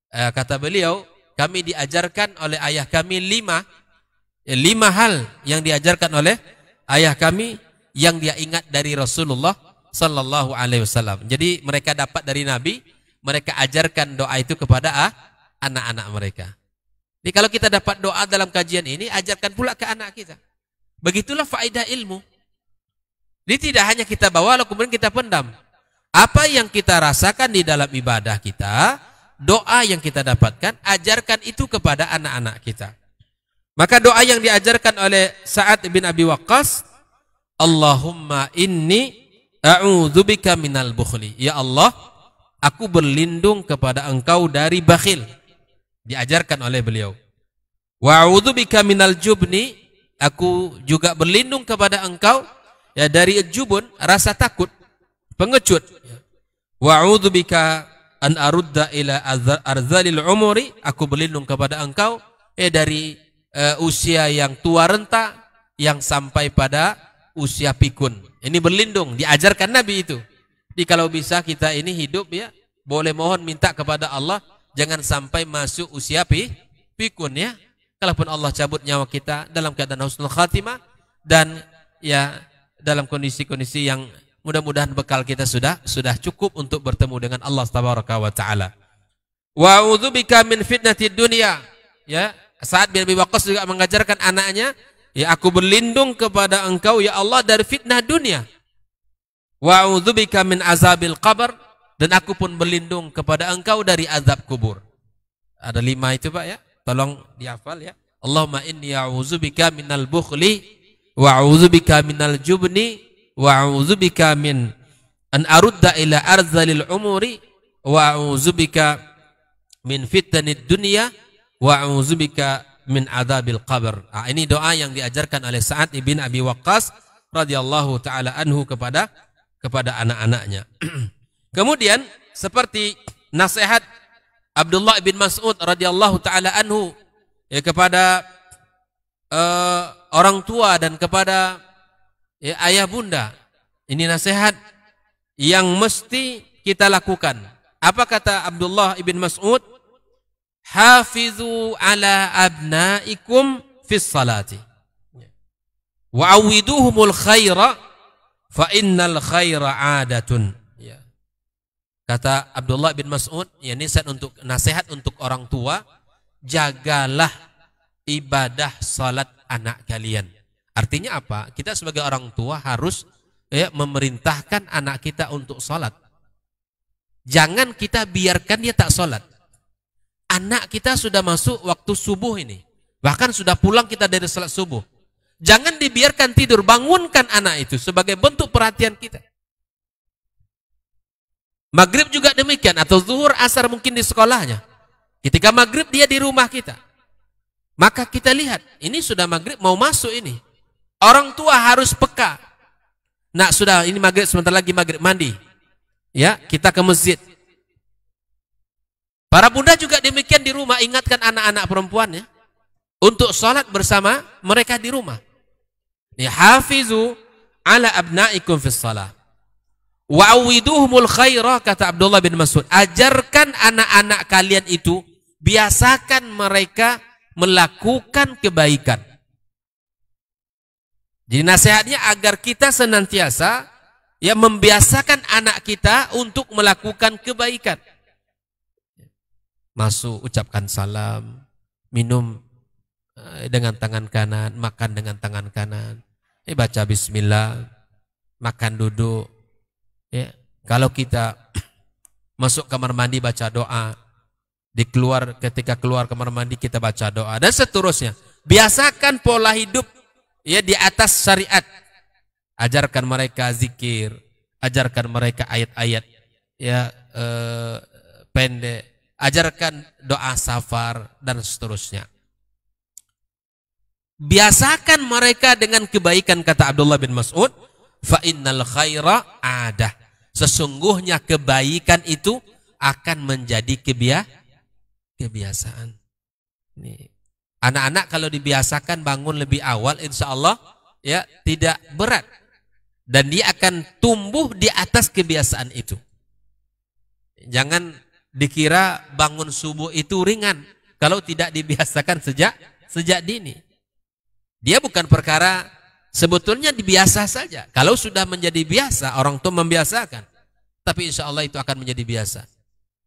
Kata beliau, kami diajarkan oleh ayah kami lima hal yang diajarkan oleh ayah kami yang dia ingat dari Rasulullah sallallahu alaihi wasallam. Jadi mereka dapat dari Nabi, mereka ajarkan doa itu kepada anak-anak mereka. Jadi kalau kita dapat doa dalam kajian ini, ajarkan pula ke anak kita. Begitulah faedah ilmu. Jadi tidak hanya kita bawa lalu kemudian kita pendam. Apa yang kita rasakan di dalam ibadah kita, doa yang kita dapatkan, ajarkan itu kepada anak-anak kita. Maka doa yang diajarkan oleh Sa'ad bin Abi Waqqas, Allahumma inni a'udzubika minal bukhli. Ya Allah, aku berlindung kepada Engkau dari bakhil. Diajarkan oleh beliau. Wa a'udzubika minal jubni, aku juga berlindung kepada Engkau ya dari jubun, rasa takut, pengecut. Wa a'udzubika an arudda ila arzalil umuri, aku berlindung kepada Engkau dari usia yang tua renta yang sampai pada usia pikun. Ini berlindung, diajarkan Nabi itu. Jadi kalau bisa kita ini hidup ya, boleh mohon minta kepada Allah jangan sampai masuk usia pikun ya. Kalaupun Allah cabut nyawa kita dalam keadaan husnul khatimah dan ya dalam kondisi-kondisi yang mudah-mudahan bekal kita sudah cukup untuk bertemu dengan Allah tabaraka wa taala. Wa a'udzubika min fitnatid dunya. Ya, Sa'ad bin Abi Waqqas juga mengajarkan anaknya, ya aku berlindung kepada engkau ya Allah dari fitnah dunia. Wa a'udzubika min azabil qabr, dan aku pun berlindung kepada engkau dari azab kubur. Ada 5 itu Pak ya. Tolong dihafal ya. Allahumma inni a'udzubika minal bukhli wa a'udzubika minal jubni wa a'udzubika min an arudda ila arzalil umuri wa a'udzubika min fitnatid dunya wa a'udzubika min adzabil qabr. Ini doa yang diajarkan oleh Sa'ad bin Abi Waqqas radhiyallahu taala anhu kepada anak-anaknya. Kemudian seperti nasihat Abdullah bin Mas'ud radhiyallahu taala anhu ya kepada orang tua dan kepada ya, ayah bunda. Ini nasihat yang mesti kita lakukan. Apa kata Abdullah bin Mas'ud? Hafizu ala abnaikum fis salati wa awiduhumul khaira fa innal khaira adatun. Kata Abdullah bin Mas'ud, ya nasihat untuk orang tua, jagalah ibadah salat anak kalian. Artinya apa? Kita sebagai orang tua harus ya, memerintahkan anak kita untuk salat. Jangan kita biarkan dia tak salat. Anak kita sudah masuk waktu subuh ini. Bahkan sudah pulang kita dari salat subuh. Jangan dibiarkan tidur, bangunkan anak itu sebagai bentuk perhatian kita. Maghrib juga demikian, atau zuhur, asar mungkin di sekolahnya. Ketika maghrib dia di rumah kita. Maka kita lihat, ini sudah maghrib mau masuk ini. Orang tua harus peka. Nah sudah ini maghrib, sebentar lagi maghrib, mandi. Ya, kita ke masjid. Para bunda juga demikian di rumah, ingatkan anak-anak perempuannya untuk sholat bersama mereka di rumah. Ya, hafizu ala abnaikum fis shalah. Wa awiduhumul khaira, kata Abdullah bin Mas'ud. Ajarkan anak-anak kalian itu, biasakan mereka melakukan kebaikan. Jadi nasihatnya agar kita senantiasa ya membiasakan anak kita untuk melakukan kebaikan. Masuk, ucapkan salam, minum dengan tangan kanan, makan dengan tangan kanan, baca bismillah, makan duduk. Ya, kalau kita masuk kamar mandi baca doa, ketika keluar kamar mandi kita baca doa, dan seterusnya. Biasakan pola hidup ya di atas syariat. Ajarkan mereka zikir, ajarkan mereka ayat-ayat ya pendek, ajarkan doa safar dan seterusnya. Biasakan mereka dengan kebaikan, kata Abdullah bin Mas'ud, fa innal khaira adah. Sesungguhnya kebaikan itu akan menjadi kebiasaan. Anak-anak kalau dibiasakan bangun lebih awal, insya Allah ya tidak berat. Dan dia akan tumbuh di atas kebiasaan itu. Jangan dikira bangun subuh itu ringan kalau tidak dibiasakan sejak dini. Dia bukan perkara sebetulnya dibiasa saja. Kalau sudah menjadi biasa, orang tua membiasakan. Tapi insya Allah itu akan menjadi biasa.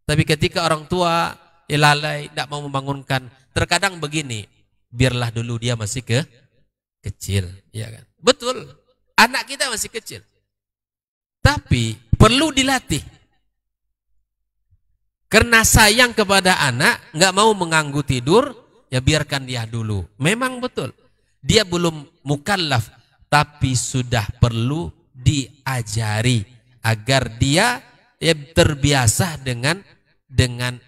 Tapi ketika orang tua lalai, tidak mau membangunkan, terkadang begini, biarlah dulu dia masih kecil. Ya kan? Betul, anak kita masih kecil. Tapi perlu dilatih. Karena sayang kepada anak, nggak mau mengganggu tidur, ya biarkan dia dulu. Memang betul. Dia belum mukallaf, tapi sudah perlu diajari agar dia ya, terbiasa dengan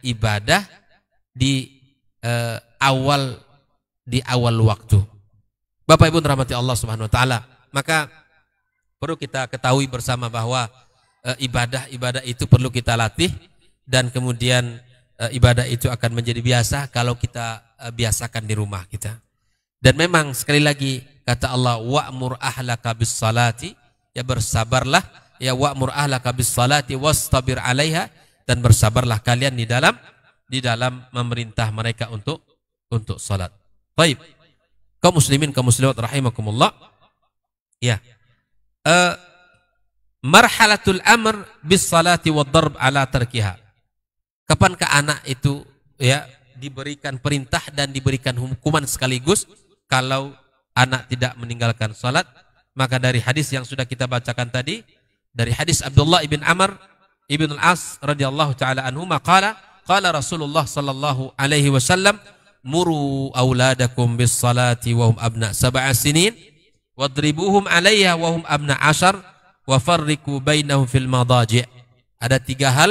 ibadah di awal waktu. Bapak Ibu rahmati Allah Subhanahu wa taala, maka perlu kita ketahui bersama bahwa ibadah itu perlu kita latih, dan kemudian ibadah itu akan menjadi biasa kalau kita biasakan di rumah kita. Dan memang sekali lagi kata Allah, wa'mur ahlaka bis salati, ya bersabarlah, ya wa'mur ahlaka bis salati wastabir 'alaiha, dan bersabarlah kalian di dalam memerintah mereka untuk salat. Baik. Kaum muslimin, kaum muslimat rahimakumullah. Ya. Marhalatul amr bis salati wad darb ala tarkiha. Kapankah anak itu ya diberikan perintah dan diberikan hukuman sekaligus kalau anak tidak meninggalkan salat. Maka dari hadis yang sudah kita bacakan tadi, dari hadis Abdullah ibn Amr ibn al-As radhiyallahu taala anhu, qala Rasulullah sallallahu alaihi wasallam, muru auladakum bis salati wa hum abna 7 sinin wadribuhum 'alayha wa hum abna 10 wa farriqu bainahum fil madaji'. Ada 3 hal: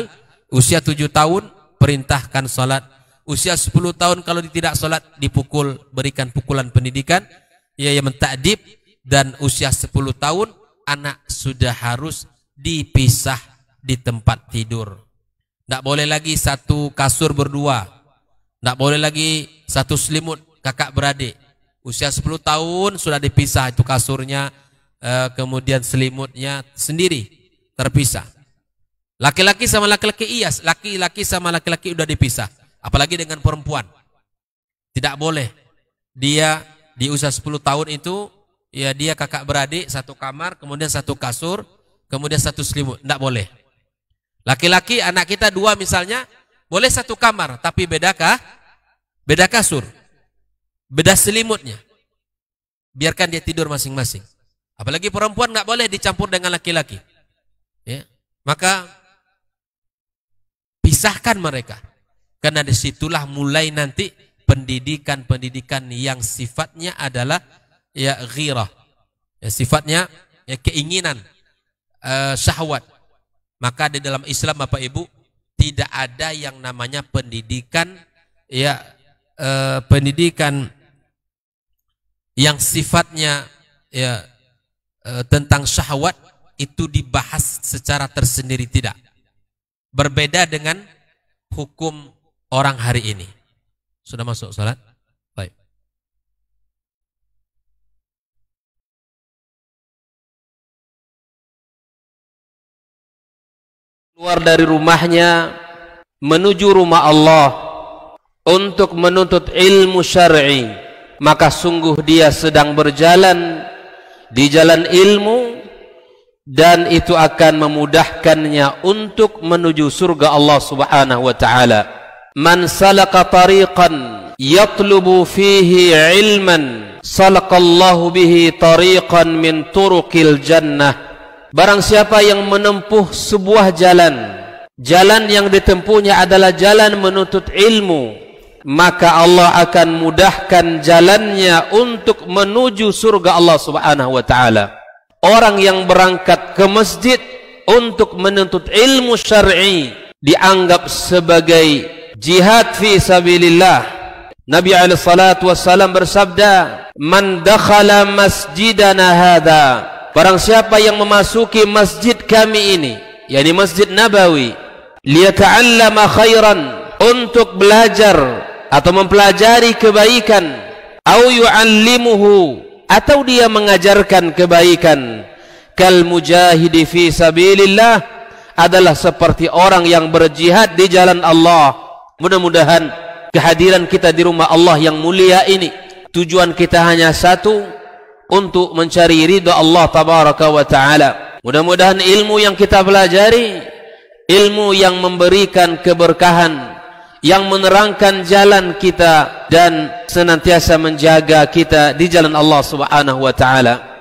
usia 7 tahun perintahkan salat, usia 10 tahun kalau tidak salat dipukul, berikan pukulan pendidikan, ia mentakdib, dan usia 10 tahun anak sudah harus dipisah di tempat tidur. Tidak boleh lagi satu kasur berdua, tidak boleh lagi satu selimut kakak beradik. Usia 10 tahun sudah dipisah itu kasurnya, kemudian selimutnya sendiri terpisah. Laki-laki sama laki-laki iya, laki-laki sama laki-laki udah dipisah, apalagi dengan perempuan. Tidak boleh dia di usia 10 tahun itu, ya dia kakak beradik satu kamar, kemudian satu kasur, kemudian satu selimut, tidak boleh. Laki-laki anak kita 2 misalnya, boleh satu kamar tapi beda kasur, beda selimutnya, biarkan dia tidur masing-masing. Apalagi perempuan nggak boleh dicampur dengan laki-laki, ya. Maka pisahkan mereka, karena disitulah mulai nanti pendidikan yang sifatnya adalah ya ghirah, ya sifatnya ya keinginan, syahwat. Maka di dalam Islam Bapak Ibu tidak ada yang namanya pendidikan ya pendidikan yang sifatnya ya tentang syahwat itu dibahas secara tersendiri, tidak. Berbeda dengan hukum orang hari ini. Sudah masuk salat? Baik. Keluar dari rumahnya menuju rumah Allah untuk menuntut ilmu syar'i, maka sungguh dia sedang berjalan di jalan ilmu, dan itu akan memudahkannya untuk menuju surga Allah Subhanahu wa taala. Man salaka tariqan yatlubu fihi ilman salakallahu bihi tariqan min turuqil jannah. Barang siapa yang menempuh sebuah jalan yang ditempuhnya adalah jalan menuntut ilmu, maka Allah akan mudahkan jalannya untuk menuju surga Allah Subhanahu wa taala. Orang yang berangkat ke masjid untuk menuntut ilmu syar'i dianggap sebagai jihad fi sabilillah. Nabi alaihi salatu wassalam bersabda, "Man dakhala masjidana hadza", barang siapa yang memasuki masjid kami ini, yakni Masjid Nabawi, liyata'allama khairan, untuk belajar atau mempelajari kebaikan, au yu'allimuhu, atau dia mengajarkan kebaikan, kal mujahidi fi sabilillah, adalah seperti orang yang berjihad di jalan Allah. Mudah-mudahan kehadiran kita di rumah Allah yang mulia ini, tujuan kita hanya satu, untuk mencari ridha Allah tabaraka wa taala. Mudah-mudahan ilmu yang kita pelajari, ilmu yang memberikan keberkahan, yang menerangkan jalan kita dan senantiasa menjaga kita di jalan Allah Subhanahu wa taala.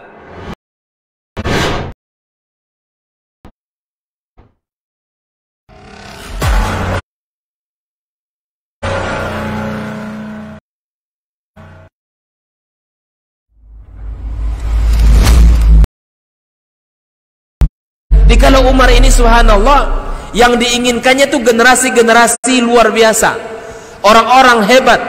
Kalau Umar ini subhanallah, yang diinginkannya itu generasi-generasi luar biasa, orang-orang hebat.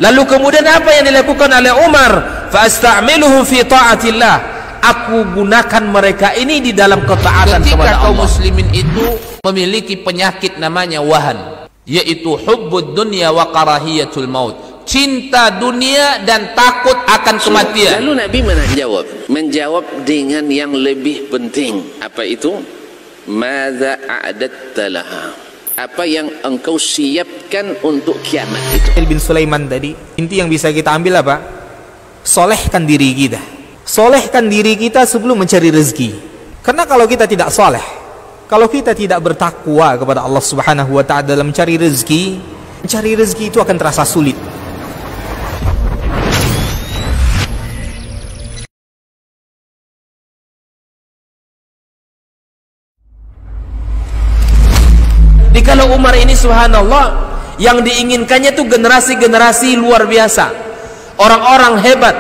Lalu kemudian apa yang dilakukan oleh Umar? Fa'asta'miluhu fi ta'atillah, aku gunakan mereka ini di dalam ketaatan kepada Allah. Ketika kaum muslimin itu memiliki penyakit namanya wahan, yaitu hubbud dunya wa karahiyatul maut, cinta dunia dan takut akan kematian. Lalu Nabi menjawab dengan yang lebih penting. Apa itu? Madza a'adatta laha, apa yang engkau siapkan untuk kiamat itu. Bin Sulaiman tadi, inti yang bisa kita ambil apa? Solehkan diri kita. Solehkan diri kita sebelum mencari rezeki. Karena kalau kita tidak soleh, kalau kita tidak bertakwa kepada Allah Subhanahu wa ta'ala dalam mencari rezeki, mencari rezeki itu akan terasa sulit. Kalau Umar ini subhanallah, yang diinginkannya tuh generasi-generasi luar biasa, orang-orang hebat.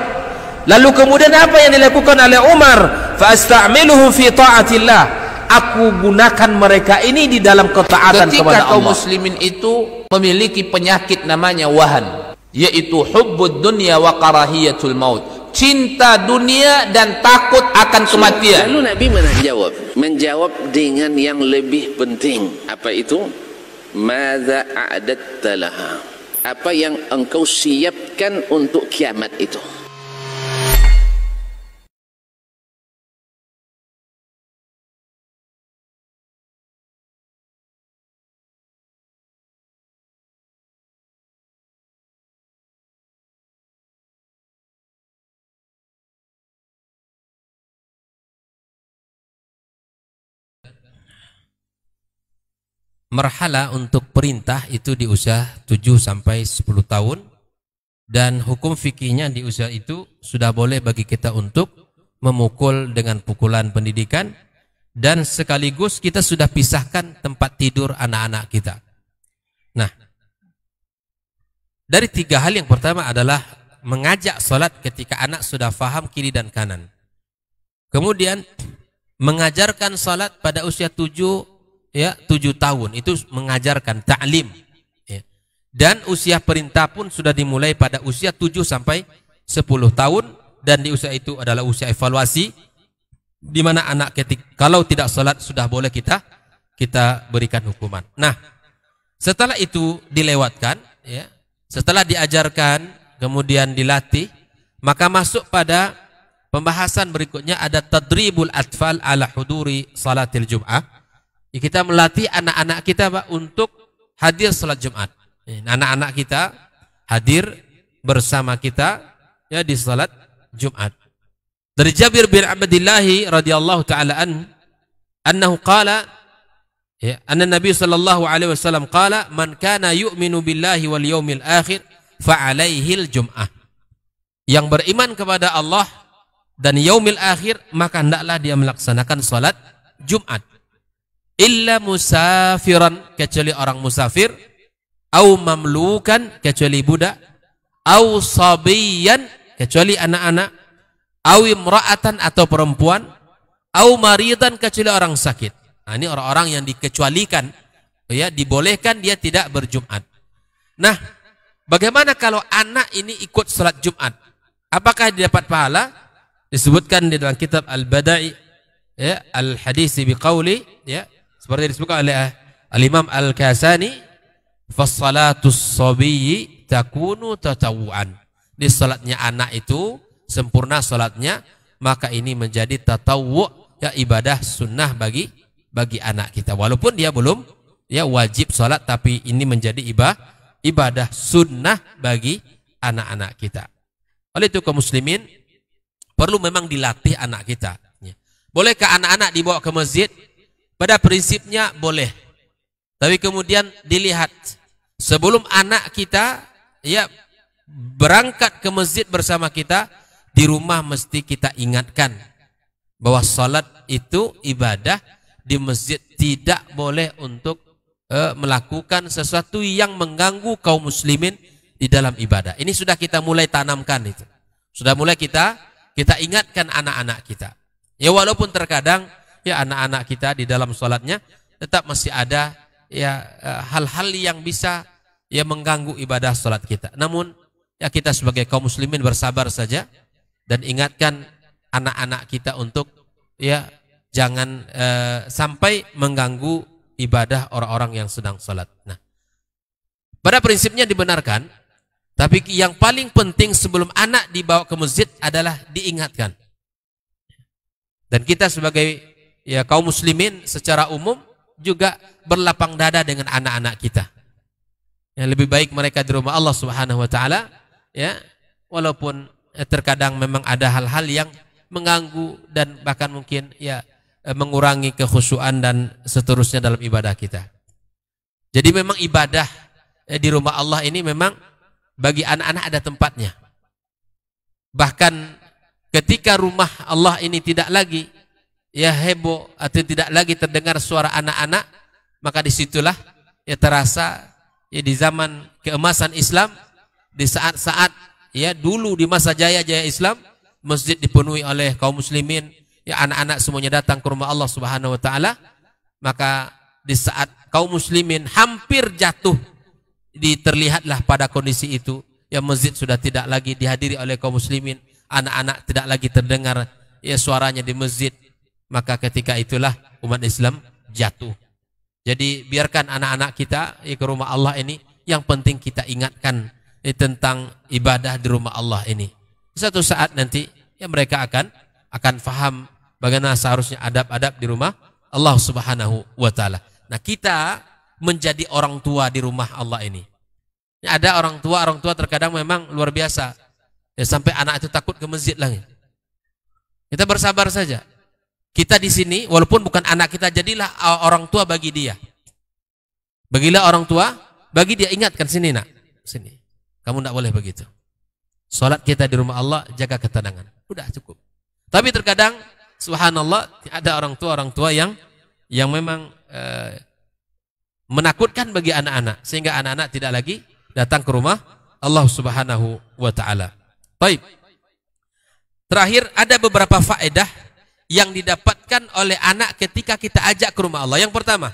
Lalu kemudian apa yang dilakukan oleh Umar? Fa'asta'miluhum fi ta'atillah. Aku gunakan mereka ini di dalam ketaatan kepada Allah. Ketika kaum muslimin itu memiliki penyakit namanya wahan, yaitu hubbud dunya wa karahiyatul maut, cinta dunia dan takut akan kematian. Lalu Nabi menjawab dengan yang lebih penting. Apa itu? Madza a'adatta laha. Apa yang engkau siapkan untuk kiamat itu? Marhala untuk perintah itu di usia 7 sampai 10 tahun, dan hukum fikihnya di usia itu sudah boleh bagi kita untuk memukul dengan pukulan pendidikan, dan sekaligus kita sudah pisahkan tempat tidur anak-anak kita. Nah, dari 3 hal, yang pertama adalah mengajak salat ketika anak sudah faham kiri dan kanan. Kemudian mengajarkan salat pada usia 7 tahun, itu mengajarkan ta'lim, ya. Dan usia perintah pun sudah dimulai pada usia 7 sampai 10 tahun, dan di usia itu adalah usia evaluasi, di mana anak kalau tidak salat sudah boleh kita berikan hukuman. Nah, setelah itu dilewatkan, ya, setelah diajarkan kemudian dilatih, maka masuk pada pembahasan berikutnya, ada tadribul atfal ala huduri salatil jum'ah. Kita melatih anak-anak kita, Pak, untuk hadir salat Jumat. Anak-anak kita hadir bersama kita, ya, di salat Jumat. Dari Jabir bin Abdullah radhiyallahu taala annahu qala, ya, anna Nabi sallallahu alaihi wasallam qala, man kana yu'minu billahi wal yaumil akhir fa alaihil jum'ah. Yang beriman kepada Allah dan yaumil akhir, maka hendaklah dia melaksanakan salat Jumat. Illa musafiran, kecuali orang musafir, au mamlukan, kecuali budak, au sabiyan, kecuali anak-anak, au imra'atan, atau perempuan, au maridan, kecuali orang sakit. Nah, ini orang-orang yang dikecualikan, ya, dibolehkan dia tidak berjumat. Nah, bagaimana kalau anak ini ikut salat Jumat? Apakah dia dapat pahala? Disebutkan di dalam kitab Al-Bada'i, ya, Al-Hadisi biqauli, ya, seperti disebutkan oleh Al-Imam Al-Kasani, fassalatus sabiyyi takunu tatawuan. Di salatnya anak itu sempurna salatnya, maka ini menjadi tatawwu, ya, ibadah sunnah bagi anak kita. Walaupun dia belum, ya, wajib salat, tapi ini menjadi ibadah sunnah bagi anak-anak kita. Oleh itu kaum muslimin perlu memang dilatih anak kita. Bolehkah anak-anak dibawa ke masjid? Pada prinsipnya boleh, tapi kemudian dilihat sebelum anak kita, ya, berangkat ke masjid bersama kita, di rumah mesti kita ingatkan bahwa salat itu ibadah, di masjid tidak boleh untuk melakukan sesuatu yang mengganggu kaum muslimin di dalam ibadah. Ini sudah kita mulai tanamkan, itu sudah mulai kita ingatkan anak-anak kita. Ya, walaupun terkadang, ya, anak-anak kita di dalam sholatnya tetap masih ada, ya, hal-hal yang bisa, ya, mengganggu ibadah sholat kita. Namun, ya, kita sebagai kaum muslimin bersabar saja dan ingatkan anak-anak kita untuk, ya, jangan sampai mengganggu ibadah orang-orang yang sedang sholat. Nah, pada prinsipnya dibenarkan, tapi yang paling penting sebelum anak dibawa ke masjid adalah diingatkan. Dan kita sebagai, ya, kaum muslimin secara umum juga berlapang dada dengan anak-anak kita. Ya, lebih baik mereka di rumah Allah Subhanahu wa taala, ya, walaupun terkadang memang ada hal-hal yang mengganggu dan bahkan mungkin, ya, mengurangi kekhusyuan dan seterusnya dalam ibadah kita. Jadi memang ibadah di rumah Allah ini memang bagi anak-anak ada tempatnya. Bahkan ketika rumah Allah ini tidak lagi ya heboh atau tidak lagi terdengar suara anak-anak, maka disitulah ya terasa ya di zaman keemasan Islam, di saat-saat ya dulu di masa jaya-jaya Islam, masjid dipenuhi oleh kaum muslimin, ya anak-anak semuanya datang ke rumah Allah Subhanahu wa taala, maka di saat kaum muslimin hampir jatuh, terlihatlah pada kondisi itu ya masjid sudah tidak lagi dihadiri oleh kaum muslimin, anak-anak tidak lagi terdengar ya suaranya di masjid, maka ketika itulah umat Islam jatuh. Jadi biarkan anak-anak kita ya, ke rumah Allah ini, yang penting kita ingatkan tentang ibadah di rumah Allah ini. Suatu saat nanti ya mereka akan faham bagaimana seharusnya adab-adab di rumah Allah Subhanahu wa taala. Nah, kita menjadi orang tua di rumah Allah ini. Ya, ada orang tua terkadang memang luar biasa. Ya, sampai anak itu takut ke masjid lagi. Kita bersabar saja. Kita di sini walaupun bukan anak kita, jadilah orang tua bagi dia. Bagilah orang tua bagi dia, ingatkan sini nak, sini. Kamu tidak boleh begitu. Salat kita di rumah Allah, jaga ketenangan. Udah cukup. Tapi terkadang subhanallah ada orang tua yang memang menakutkan bagi anak-anak, sehingga anak-anak tidak lagi datang ke rumah Allah Subhanahu wa taala. Baik. Terakhir, ada beberapa faedah yang didapatkan oleh anak ketika kita ajak ke rumah Allah. Yang pertama,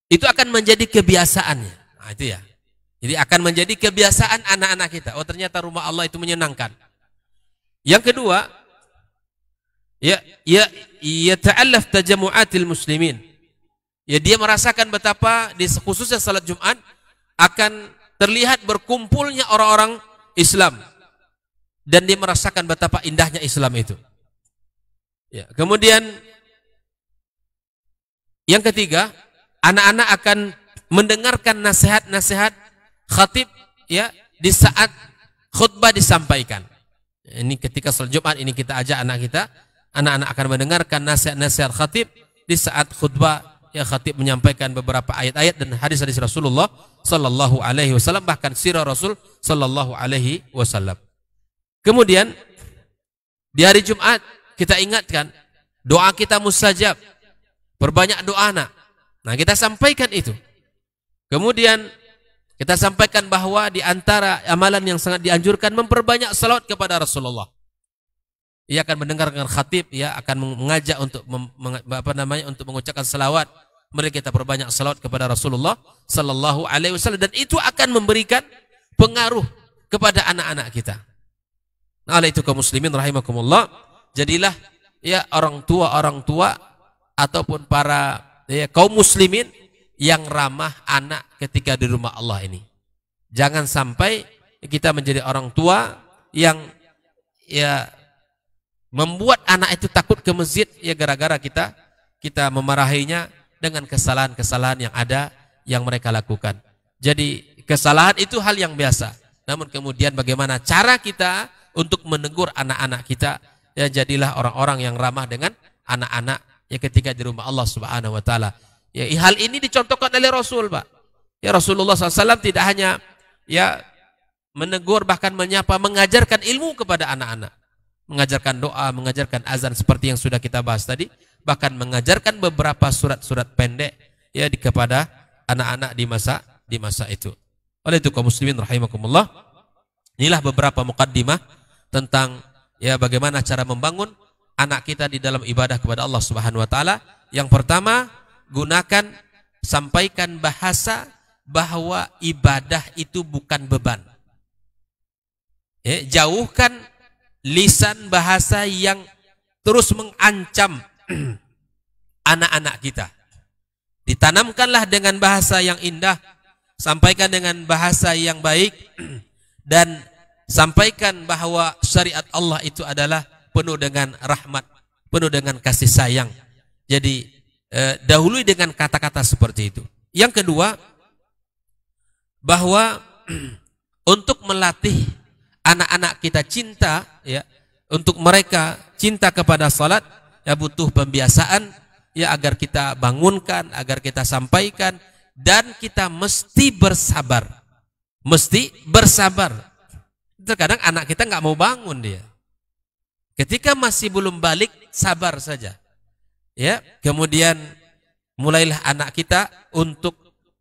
itu akan menjadi kebiasaannya. Nah, itu ya. Jadi akan menjadi kebiasaan anak-anak kita. Oh, ternyata rumah Allah itu menyenangkan. Yang kedua, ya ta'allaf tajamu'atil muslimin. Ya, dia merasakan betapa di khususnya salat Jumat akan terlihat berkumpulnya orang-orang Islam, dan dia merasakan betapa indahnya Islam itu. Ya, kemudian yang ketiga, anak-anak akan mendengarkan nasihat-nasihat khatib ya di saat khutbah disampaikan. Ini ketika salat Jumat ini kita ajak anak kita, anak-anak akan mendengarkan nasihat-nasihat khatib di saat khutbah. Ya, khatib menyampaikan beberapa ayat-ayat dan hadis-hadis Rasulullah sallallahu alaihi wasallam, bahkan sirah Rasul sallallahu alaihi wasallam. Kemudian di hari Jumat kita ingatkan doa kita mustajab. Perbanyak doa nak. Nah, kita sampaikan itu. Kemudian kita sampaikan bahwa di antara amalan yang sangat dianjurkan memperbanyak salawat kepada Rasulullah. Ia akan mendengarkan khatib, ia akan mengajak untuk untuk mengucapkan salawat. Mari kita perbanyak salawat kepada Rasulullah sallallahu alaihi wasallam, dan itu akan memberikan pengaruh kepada anak-anak kita. Nah, oleh itu kaum muslimin rahimakumullah, jadilah ya orang tua ataupun para ya, kaum muslimin yang ramah anak ketika di rumah Allah ini. Jangan sampai kita menjadi orang tua yang ya membuat anak itu takut ke masjid ya gara-gara kita memarahinya dengan kesalahan-kesalahan yang ada yang mereka lakukan. Jadi kesalahan itu hal yang biasa. Namun kemudian bagaimana cara kita untuk menegur anak-anak kita, ya jadilah orang-orang yang ramah dengan anak-anak ya ketika di rumah Allah Subhanahu wa taala. Ya, hal ini dicontohkan oleh Rasul, Pak. Ya, Rasulullah SAW tidak hanya ya menegur, bahkan menyapa, mengajarkan ilmu kepada anak-anak. Mengajarkan doa, mengajarkan azan seperti yang sudah kita bahas tadi, bahkan mengajarkan beberapa surat-surat pendek ya kepada anak-anak di masa itu. Oleh itu kaum muslimin rahimakumullah, inilah beberapa mukaddimah tentang ya bagaimana cara membangun anak kita di dalam ibadah kepada Allah Subhanahu wa taala. Yang pertama, sampaikan bahasa bahwa ibadah itu bukan beban. Ya, jauhkan lisan bahasa yang terus mengancam anak-anak kita. Ditanamkanlah dengan bahasa yang indah, sampaikan dengan bahasa yang baik, dan sampaikan bahwa syariat Allah itu adalah penuh dengan rahmat, penuh dengan kasih sayang. Jadi dahului dengan kata-kata seperti itu. Yang kedua, bahwa untuk melatih anak-anak kita cinta ya, untuk mereka cinta kepada salat ya butuh pembiasaan ya, agar kita bangunkan, agar kita sampaikan dan kita mesti bersabar. Mesti bersabar. Terkadang anak kita nggak mau bangun dia. Ketika masih belum balik, sabar saja. Ya, kemudian mulailah anak kita untuk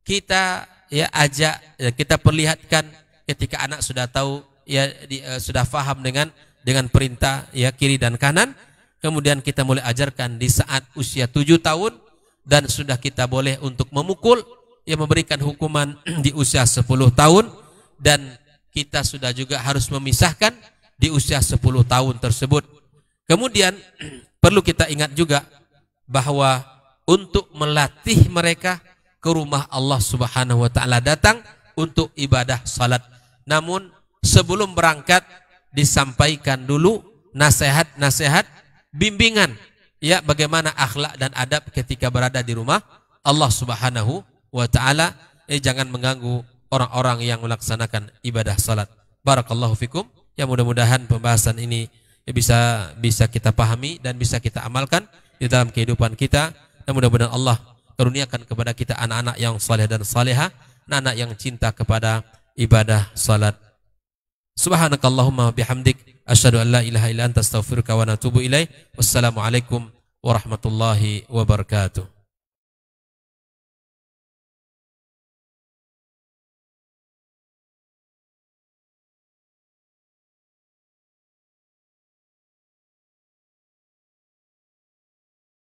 kita ya ajak, ya, kita perlihatkan ketika anak sudah tahu ya sudah faham dengan perintah ya kiri dan kanan. Kemudian kita mulai ajarkan di saat usia 7 tahun dan sudah kita boleh untuk memukul, ya memberikan hukuman di usia 10 tahun, dan kita sudah juga harus memisahkan di usia 10 tahun tersebut. Kemudian perlu kita ingat juga bahwa untuk melatih mereka ke rumah Allah Subhanahu wa taala datang untuk ibadah salat. Namun sebelum berangkat disampaikan dulu nasihat-nasihat, bimbingan ya bagaimana akhlak dan adab ketika berada di rumah Allah Subhanahu wa taala. Jangan mengganggu orang-orang yang melaksanakan ibadah salat. Barakallahu fikum. Ya, mudah-mudahan pembahasan ini bisa kita pahami dan bisa kita amalkan di dalam kehidupan kita. Dan mudah-mudahan Allah karuniakan kepada kita anak-anak yang saleh dan salehah, anak-anak yang cinta kepada ibadah salat. Subhanakallahumma bihamdik asyhadu an la ilaha illa anta astaghfiruka wa atubu ilaik. Wassalamualaikum warahmatullahi wabarakatuh.